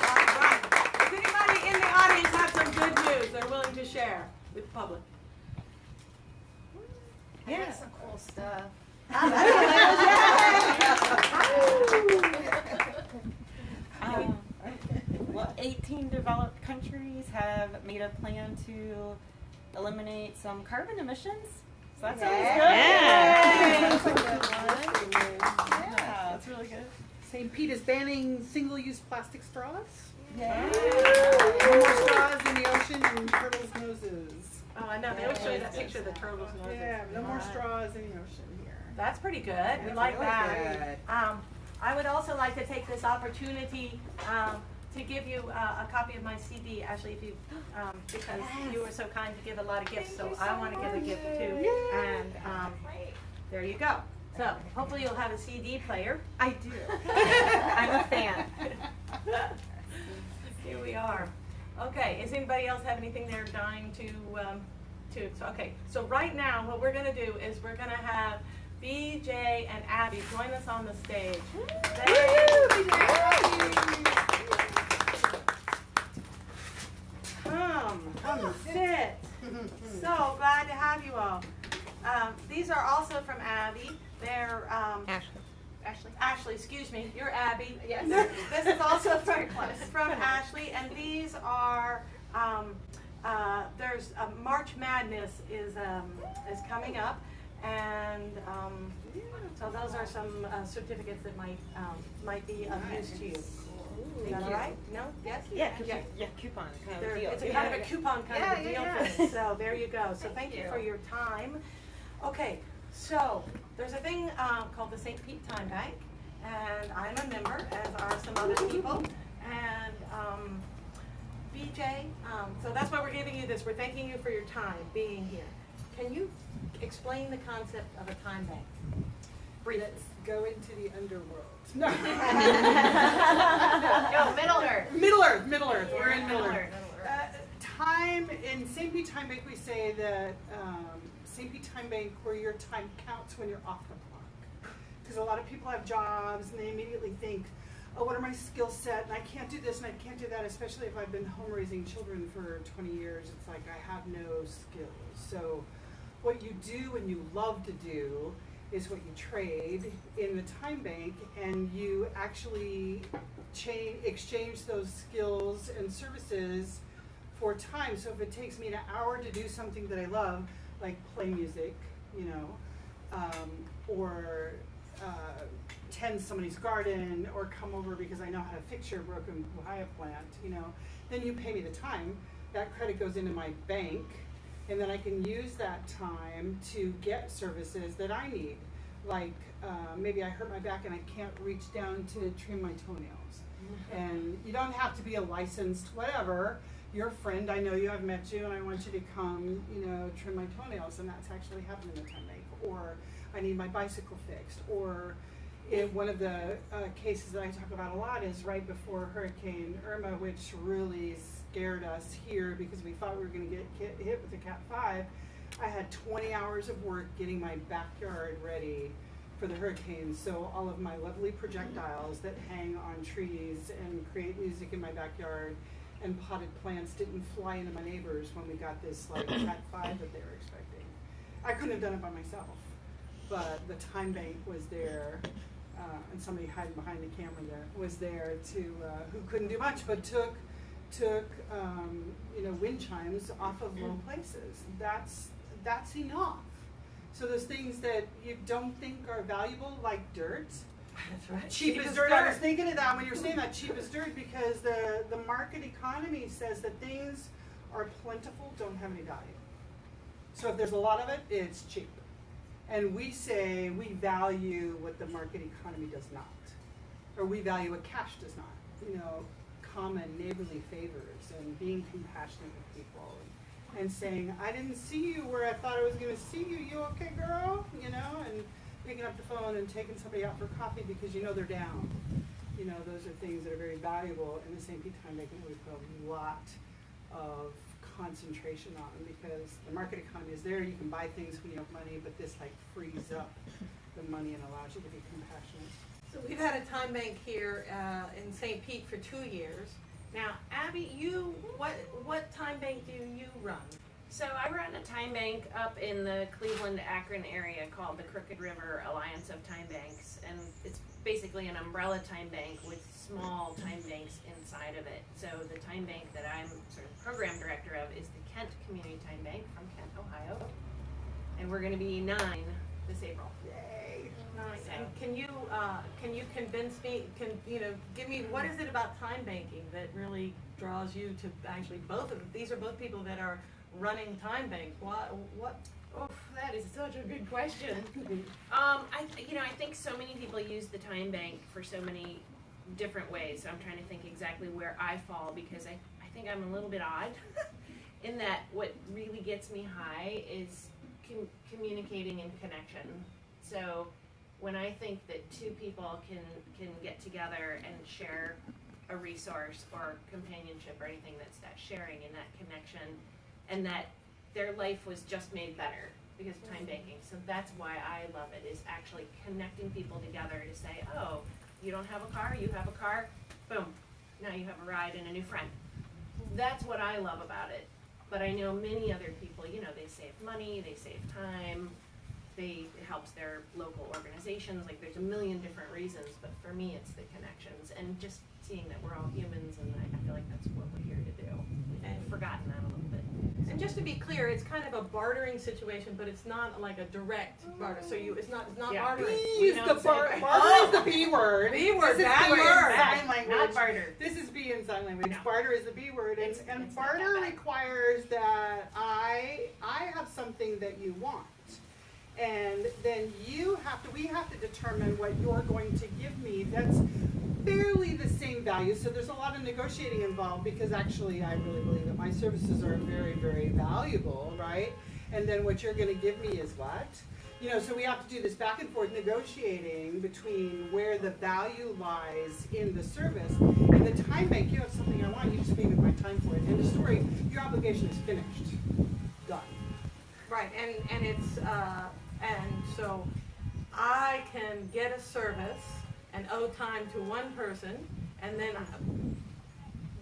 Speaker 1: Alright. Does anybody in the audience have some good news they're willing to share with the public?
Speaker 2: I got some cool stuff.
Speaker 6: Well, 18 developed countries have made a plan to eliminate some carbon emissions. So that's always good. Yeah, that's really good.
Speaker 7: St. Pete is banning single-use plastic straws.
Speaker 6: Yeah.
Speaker 7: No more straws in the ocean and turtles' noses.
Speaker 1: Oh, I know. They always show you that picture of the turtles' noses.
Speaker 7: Yeah, no more straws in the ocean here.
Speaker 1: That's pretty good. We
Speaker 7: That's
Speaker 1: like
Speaker 7: really
Speaker 1: that. I would also like to take this opportunity to give you a copy of my CD, Ashley, if you, because you were so kind to give a lot of gifts, so I want to give a gift too. And there you go. So hopefully you'll have a CD player.
Speaker 6: I do. I'm a fan.
Speaker 1: Here we are. Okay, does anybody else have anything they're dying to so okay, so right now what we're gonna do is we're gonna have BJ and Abby join us on the stage. Come and sit. So glad to have you all. These are also from Abby. They're Ashley, excuse me, you're Abby.
Speaker 2: Yes.
Speaker 1: This is also from Ashley, and these are there's March Madness is coming up, And so those are some certificates that might be of use to you. Is that all right? No? Yes?
Speaker 6: Yeah, coupon kind of
Speaker 1: There-
Speaker 6: deal.
Speaker 1: It's a kind of a coupon kind of a deal
Speaker 2: Yeah.
Speaker 1: for it. So there you go. So thank you for your time. Okay, so there's a thing called the St. Pete Time Bank, and I'm a member, as are some other people. And BJ, so that's why we're giving you this. We're thanking you for your time being here. Can you explain the concept of a time bank? Briefly.
Speaker 7: Let's go into the underworld. No.
Speaker 2: No, Middle Earth.
Speaker 7: Middle Earth, Middle Earth. We're in Middle Earth.
Speaker 2: Middle Earth.
Speaker 7: Time in St. Pete Time Bank, we say that St. Pete Time Bank, where your time counts when you're off the clock. Because a lot of people have jobs and they immediately think, oh, what are my skill set? And I can't do this and I can't do that, especially if I've been home raising children for 20 years. It's like I have no skills. So what you do and you love to do is what you trade in the time bank, and you actually exchange those skills and services for time. So if it takes me an hour to do something that I love, like play music, you know, or tend somebody's garden, or come over because I know how to fix your broken papaya plant, you know, then you pay me the time. That credit goes into my bank, and then I can use that time to get services that I need. Like maybe I hurt my back and I can't reach down to trim my toenails. And you don't have to be a licensed whatever. You're a friend, I know you, I've met you, and I want you to come, you know, trim my toenails, and that's actually happened in the time bank. Or I need my bicycle fixed. Or one of the cases that I talk about a lot is right before Hurricane Irma, which really scared us here because we thought we were going to get hit with a Cat 5. I had 20 hours of work getting my backyard ready for the hurricane. So all of my lovely projectiles that hang on trees and create music in my backyard and potted plants didn't fly into my neighbors when we got this like Cat 5 that they were expecting. I couldn't have done it by myself, but the time bank was there, and somebody hiding behind the camera there was there to who couldn't do much but took you know, wind chimes off of low places. That's enough. So those things that you don't think are valuable, like dirt.
Speaker 1: That's right.
Speaker 7: Cheap as dirt. I was thinking of that when you're saying that, cheap as dirt, because the market economy says that things are plentiful, don't have any value. So if there's a lot of it, it's cheap. And we say we value what the market economy does not. Or we value what cash does not. You know, common neighborly favors and being compassionate with people. And saying, I didn't see you where I thought I was going to see you. You okay, girl? You know, and picking up the phone and taking somebody out for coffee because you know they're down. You know, those are things that are very valuable in the St. Pete Time Bank, and we put a lot of concentration on, because the market economy is there. You can buy things when you have money, but this like frees up the money and allows you to be compassionate.
Speaker 1: So we've had a time bank here in St. Pete for 2 years. Now, Abby, what time bank do you run?
Speaker 8: So I run a time bank up in the Cleveland-Akron area called the Crooked River Alliance of Time Banks, and it's basically an umbrella time bank with small time banks inside of it. So the time bank that I'm sort of program director of is the Kent Community Time Bank from Kent, Ohio, and we're going to be 9 this April.
Speaker 1: Yay! Nice. And can you convince me? Give me, what is it about time banking that really draws you to actually both of them? These are both people that are running time banks. What?
Speaker 8: Oh, that is such a good question. I think so many people use the time bank for so many different ways. So I'm trying to think exactly where I fall, because I think I'm a little bit odd in that what really gets me high is communicating and connection. So when I think that two people can get together and share a resource or companionship or anything, that's that sharing and that connection, and that their life was just made better because of time banking. So that's why I love it, is actually connecting people together to say, oh, you don't have a car, you have a car, boom, now you have a ride and a new friend. That's what I love about it. But I know many other people, they save money, they save time, it helps their local organizations. Like, there's a million different reasons, but for me it's the connections and just seeing that we're all humans, and I feel like that's what we're here to do. I've forgotten that a little bit.
Speaker 1: And just to be clear, it's kind of a bartering situation, but it's not like a direct barter. So it's not
Speaker 8: Yeah.
Speaker 1: bartering.
Speaker 7: We use
Speaker 8: don't
Speaker 7: the
Speaker 8: say
Speaker 7: barter
Speaker 1: barter.
Speaker 7: is the B word.
Speaker 1: B word,
Speaker 7: This is
Speaker 1: bad
Speaker 7: B in
Speaker 1: word.
Speaker 7: sign language.
Speaker 8: Not barter.
Speaker 7: This is B in sign language.
Speaker 8: No.
Speaker 7: Barter is the B word, and,
Speaker 8: It's not
Speaker 7: barter
Speaker 8: that bad.
Speaker 7: requires that I have something that you want, and then we have to determine what you're going to give me. That's fairly the same value. So there's a lot of negotiating involved, because actually I really believe that my services are very, very valuable, right? And then what you're going to give me is what? You know, so we have to do this back and forth negotiating between where the value lies in the service. In the time bank, you have something I want, you just pay me my time for it. End of story, your obligation is finished. Done.
Speaker 1: Right, and it's and so I can get a service and owe time to one person, and then,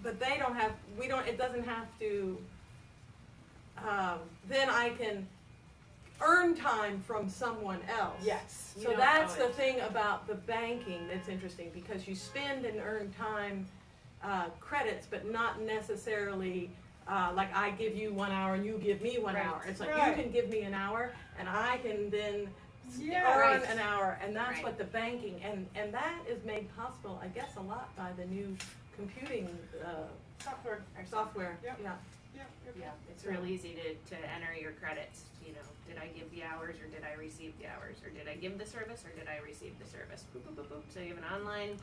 Speaker 1: but they don't have. We don't. It doesn't have to. Then I can earn time from someone else.
Speaker 7: Yes.
Speaker 8: You
Speaker 1: So
Speaker 8: don't
Speaker 1: that's
Speaker 8: owe
Speaker 1: the
Speaker 8: it.
Speaker 1: thing about the banking that's interesting, because you spend and earn time credits, but not necessarily like I give you 1 hour and you give me 1
Speaker 8: Right.
Speaker 1: hour. It's like
Speaker 7: Right.
Speaker 1: you can give me an hour and I can then
Speaker 7: Yeah.
Speaker 1: earn
Speaker 8: Right.
Speaker 1: an hour, and that's
Speaker 8: Right.
Speaker 1: what the banking and that is made possible, I guess, a lot by the new computing
Speaker 7: Software.
Speaker 1: software.
Speaker 7: Yep.
Speaker 1: Yeah.
Speaker 7: Yeah.
Speaker 8: Yeah, it's real easy to enter your credits. You know, did I give the hours or did I receive the hours? Or did I give the service or did I receive the service? Boop, boop, boop, boop. So you have an online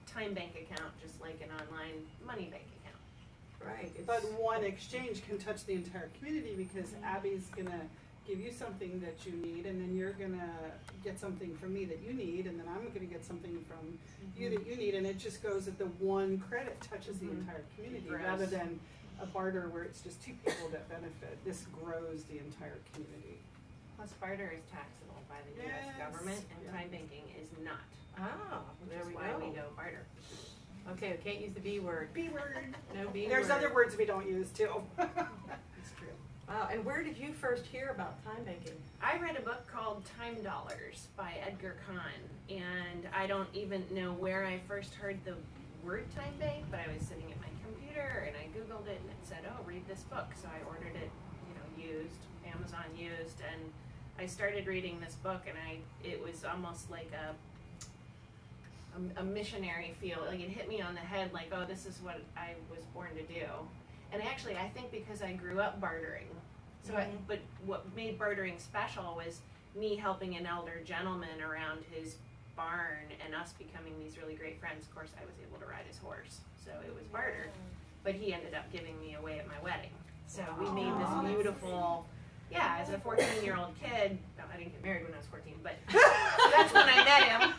Speaker 8: time bank account, just like an online money bank account.
Speaker 1: Right.
Speaker 7: But one exchange can touch the entire community, because Abby's gonna give you something that you need, and then you're gonna get something from me that you need, and then I'm gonna get something from you that you need, and it just goes that the one credit touches the entire community,
Speaker 8: Grows.
Speaker 7: rather than a barter where it's just two people that benefit. This grows the entire community.
Speaker 8: Plus, barter is taxable by the U.S.
Speaker 7: Yes.
Speaker 8: government, and
Speaker 7: Yeah.
Speaker 8: time banking is not.
Speaker 1: Ah,
Speaker 8: Which
Speaker 1: there
Speaker 8: is
Speaker 1: we
Speaker 8: why
Speaker 1: go.
Speaker 8: we go barter.
Speaker 1: Okay, we can't use the B word.
Speaker 7: B word.
Speaker 1: No B
Speaker 7: There's
Speaker 1: word.
Speaker 7: other words we don't use too.
Speaker 8: It's true.
Speaker 1: Wow, and where did you first hear about time banking?
Speaker 8: I read a book called Time Dollars by Edgar Kahn, and I don't even know where I first heard the word time bank, but I was sitting at my computer and I Googled it and it said, oh, read this book. So I ordered it, used, Amazon used, and I started reading this book, and it was almost like a missionary feel. Like, it hit me on the head, like, oh, this is what I was born to do. And actually, I think because I grew up bartering, but what made bartering special was me helping an elder gentleman around his barn and us becoming these really great friends. Of course, I was able to ride his horse, so it was barter. But he ended up giving me away at my wedding. So we made this beautiful, as a 14-year-old kid. No, I didn't get married when I was 14, but that's when I met him.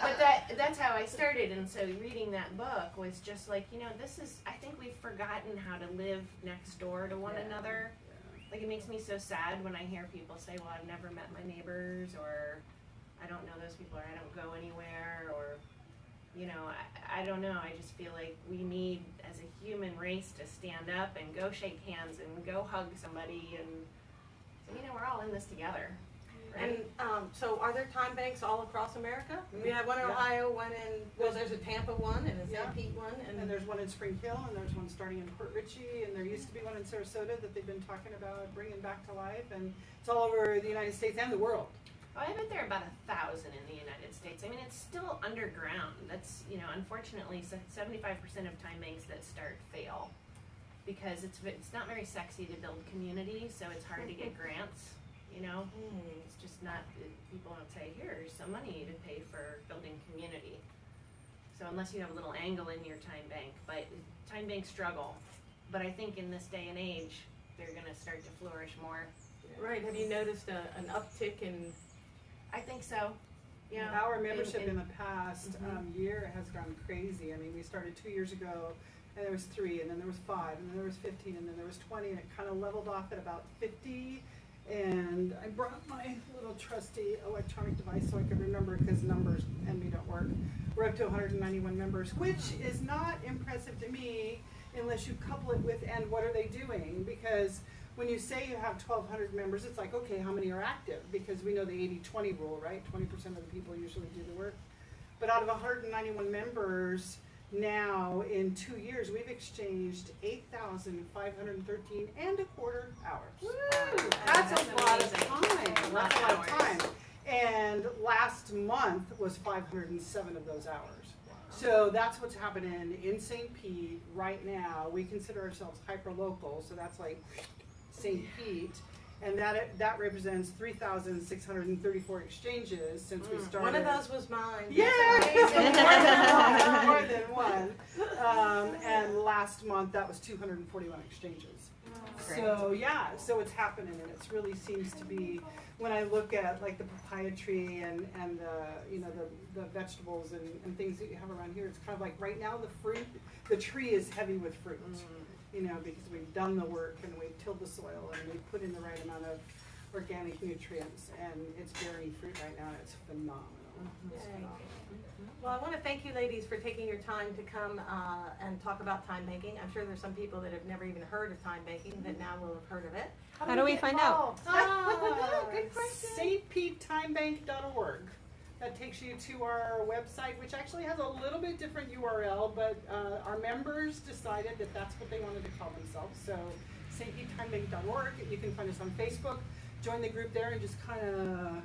Speaker 8: But that's how I started. And so reading that book was just like, I think we've forgotten how to live next door to one another. Like, it makes me so sad when I hear people say, well, I've never met my neighbors, or I don't know those people, or I don't go anywhere, or, I don't know. I just feel like we need, as a human race, to stand up and go shake hands and go hug somebody, and so, we're all in this together. Right?
Speaker 1: And so are there time banks all across America? We have one in
Speaker 7: Yeah.
Speaker 1: Ohio, one in, there's a Tampa one and a St. Pete one.
Speaker 7: And there's one in Spring Hill, and there's one starting in Port Richey, and there used to be one in Sarasota that they've been talking about bringing back to life, and it's all over the United States and the world.
Speaker 8: Oh, I bet there are about 1,000 in the United States. I mean, it's still underground. That's, unfortunately, 75% of time banks that start fail because it's not very sexy to build community, so it's hard to get grants. It's just not, people don't say, here's some money to pay for building community. So unless you have a little angle in your time bank, but time banks struggle. But I think in this day and age, they're going to start to flourish more.
Speaker 1: Right, have you noticed an uptick in?
Speaker 8: I think so. Yeah.
Speaker 7: Our membership in the
Speaker 8: Mm-hmm.
Speaker 7: past year has gone crazy. I mean, we started 2 years ago, and there was 3, and then there was 5, and then there was 15, and then there was 20, and it kind of leveled off at about 50. And I brought my little trusty electronic device so I could remember, because numbers and me don't work. We're up to 191 members, which is not impressive to me unless you couple it with, and what are they doing? Because when you say you have 1,200 members, it's like, okay, how many are active? Because we know the 80-20 rule, right? 20% of the people usually do the work. But out of 191 members, now in 2 years, we've exchanged 8,513 and a quarter hours. That's a lot of time. That's a lot of time. And last month was 507 of those hours. So that's what's happening in St. Pete right now. We consider ourselves hyper-local, so that's like St. Pete. And that represents 3,634 exchanges since we started.
Speaker 1: One of those was mine.
Speaker 7: Yeah, more than one. And last month that was 241 exchanges. So yeah, so it's happening, and it really seems to be. When I look at like the papaya tree and the vegetables and things that you have around here, it's kind of like right now the tree is heavy with fruit. Because we've done the work and we've tilled the soil and we've put in the right amount of organic nutrients, and it's bearing fruit right now. It's phenomenal. It's phenomenal.
Speaker 1: Well, I want to thank you ladies for taking your time to come and talk about time banking. I'm sure there's some people that have never even heard of time banking that now will have heard of it.
Speaker 3: How do we find out?
Speaker 1: Good question.
Speaker 7: stpeteTimeBank.org. That takes you to our website, which actually has a little bit different URL, but our members decided that that's what they wanted to call themselves. So stpeteTimeBank.org. You can find us on Facebook. Join the group there and just kind of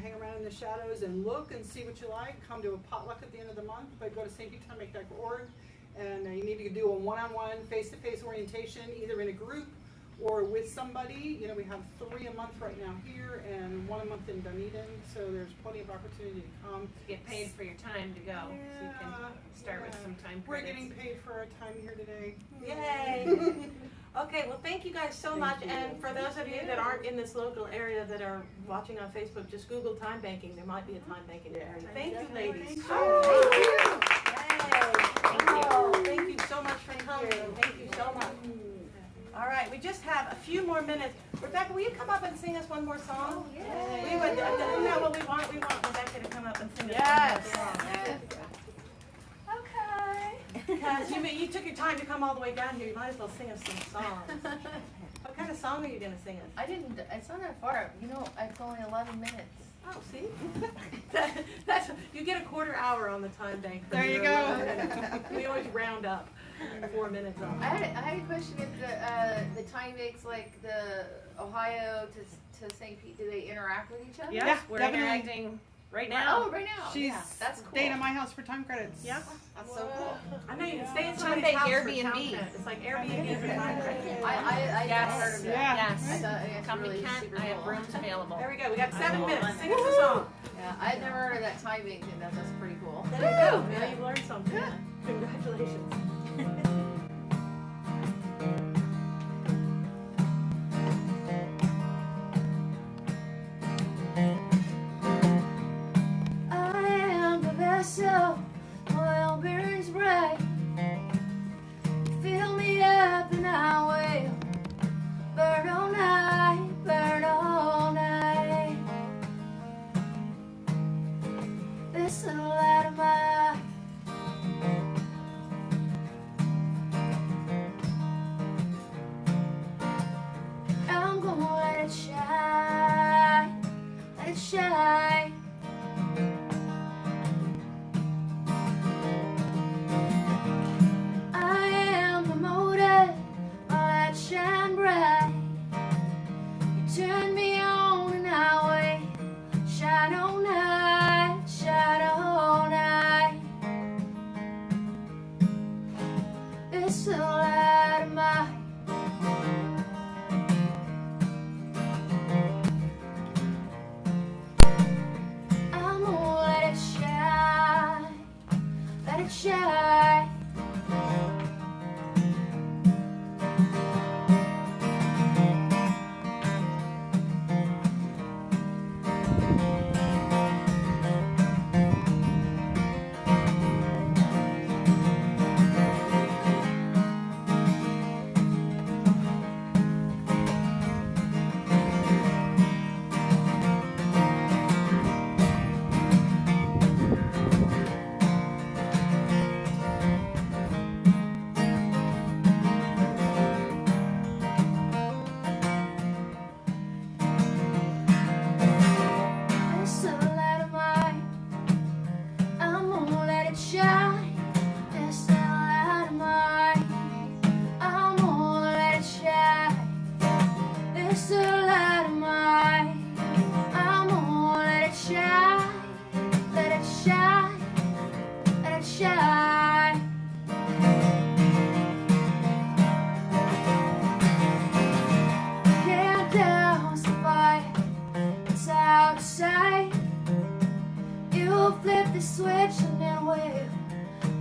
Speaker 7: hang around in the shadows and look and see what you like. Come to a potluck at the end of the month, but go to stpeteTimeBank.org, and you need to do a one-on-one, face-to-face orientation, either in a group or with somebody. We have 3 a month right now here and 1 a month in Dunedin, so there's plenty of opportunity to come.
Speaker 8: Get paid for your time to go, so you can start with some time
Speaker 7: We're
Speaker 8: credits.
Speaker 7: getting paid for our time here today.
Speaker 1: Yay! Okay, well, thank you guys so much. And for those of you that aren't in this local area that are watching on Facebook, just Google time banking. There might be a time banking area. Thank you, ladies.
Speaker 7: Thank
Speaker 1: Thank you so much for coming. Thank you so much. All right, we just have a few more minutes. Rebecca, will you come up and sing us one more song? We would. No, what we want Rebecca to come up and sing us one more song. Because you took your time to come all the way down here, you might as well sing us some songs. What kind of song are you going to sing us?
Speaker 2: It's not that far. It's only 11 minutes.
Speaker 1: Oh, see? You get a quarter hour on the time bank.
Speaker 7: There you go.
Speaker 1: We always round up 4 minutes off.
Speaker 2: I had a question if the time banks like the Ohio to St. Pete, do they interact with each other?
Speaker 8: Yes,
Speaker 7: Yeah,
Speaker 8: we're
Speaker 7: definitely.
Speaker 8: interacting right now.
Speaker 2: Oh, right now.
Speaker 7: She's
Speaker 2: Yeah, that's cool.
Speaker 7: staying at my house for time credits.
Speaker 8: Yeah.
Speaker 2: That's so cool.
Speaker 1: I know you can stay in
Speaker 8: Time
Speaker 1: somebody's
Speaker 8: bank
Speaker 1: house for
Speaker 8: Airbnb.
Speaker 1: town credit. It's like Airbnb for time credit.
Speaker 2: I
Speaker 8: Yes.
Speaker 2: never heard of that.
Speaker 7: Yeah.
Speaker 8: Yes.
Speaker 2: I thought it's
Speaker 8: Come to
Speaker 2: really
Speaker 8: Kent,
Speaker 2: super
Speaker 8: I have
Speaker 2: cool.
Speaker 8: rooms available.
Speaker 1: There we go. We got 7 minutes. Sing us a song.
Speaker 2: Yeah, I'd never heard of that time bank thing. That's pretty cool.
Speaker 1: There you go. Now you've learned something. Congratulations.
Speaker 4: I am the vessel, oil burns bright. Fill me up and I will burn all night, burn all night. This little light of mine, I'm gonna let it shine, let it shine. I am the motive, my light shine bright. You turn me on and I wait. Shine all night, shine all night. This little light of mine, I'm gonna let it shine, let it shine.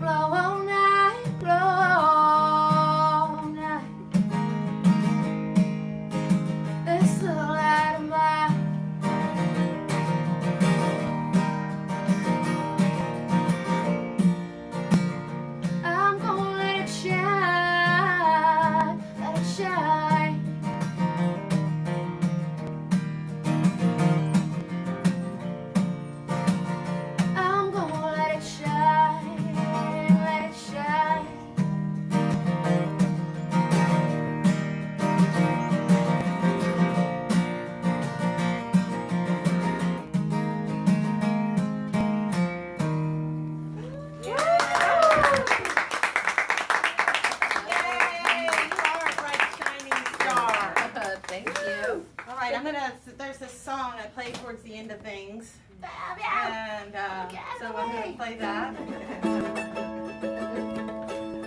Speaker 4: blow all night, blow all night. This little light of mine, I'm gonna let it shine, let it shine. I'm gonna let it shine, let it shine.
Speaker 6: Yay! You are a bright shining star.
Speaker 2: Thank you.
Speaker 6: All right, there's this song I play towards the end of things. And so I'm going to play that.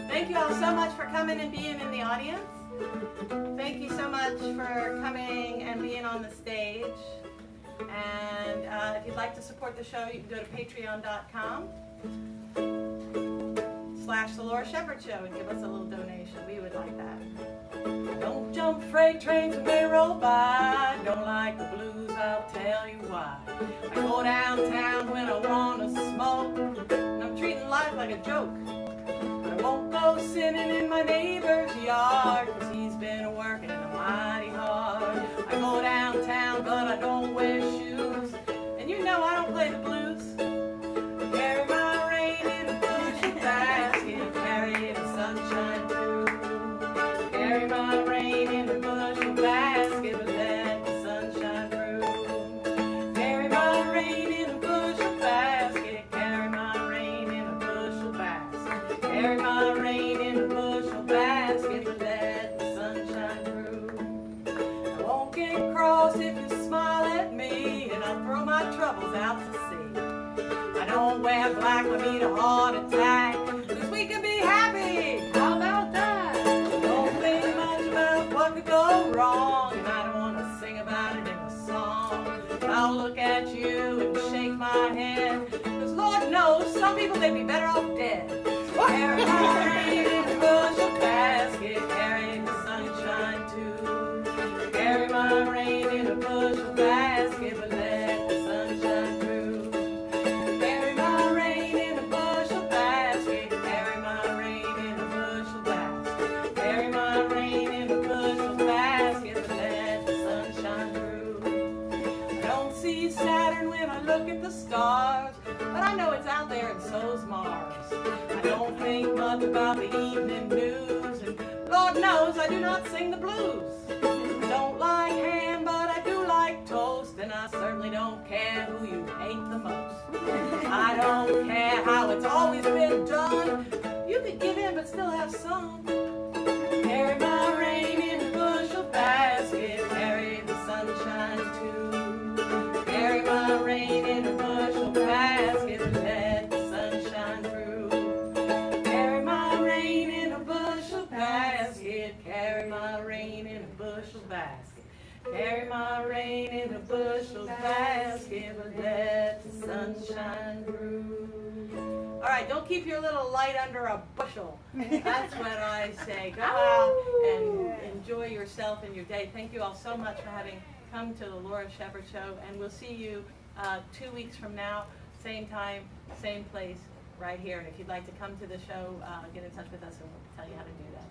Speaker 6: Thank you all so much for coming and being in the audience. Thank you so much for coming and being on the stage. And if you'd like to support the show, you can go to patreon.com/The Laura Shepherd Show and give us a little donation. We would like that.
Speaker 1: Don't jump freight trains when they roll by. Don't like the blues, I'll tell you why. I go downtown when I wanna smoke, and I'm treating life like a joke. I won't go sinning in my neighbor's yard, 'cause he's been working mighty hard. I go downtown but I don't wear shoes, and you know I don't play the blues. Carry my rain in a bushel basket, carry the sunshine too. Carry my rain in a bushel basket, but let the sunshine through. Carry my rain in a bushel basket, carry my rain in a bushel basket. Carry my rain in a bushel basket, but let the sunshine through. I won't get cross if you smile at me, and I'll throw my troubles out to sea. I don't wear black or meet a heart attack, 'cause we can be happy. How about that? Don't think much about what could go wrong, and I don't want to sing about it in a song. I'll look at you and shake my head, 'cause Lord knows some people they'd be better off dead. Carry my rain in a bushel basket, carry the sunshine too. Carry my rain in a bushel basket, but let the sunshine through. Carry my rain in a bushel basket, carry my rain in a bushel basket. Carry my rain in a bushel basket, but let the sunshine through. I don't see Saturn when I look at the stars, but I know it's out there and so's Mars. I don't think much about the evening news, and Lord knows I do not sing the blues. I don't like ham, but I do like toast, and I certainly don't care who you hate the most. I don't care how it's always been done. You could give in but still have some. Carry my rain in a bushel basket, carry the sunshine too. Carry my rain in a bushel basket, let the sunshine through. Carry my rain in a bushel basket, carry my rain in a bushel basket. Carry my rain in a bushel basket, but let the sunshine through. All right, don't keep your little light under a bushel. That's what I say. Go out and enjoy yourself and your day. Thank you all so much for having come to the Laura Shepherd Show, and we'll see you 2 weeks from now, same time, same place, right here. And if you'd like to come to the show, get in touch with us and we'll tell you how to do that.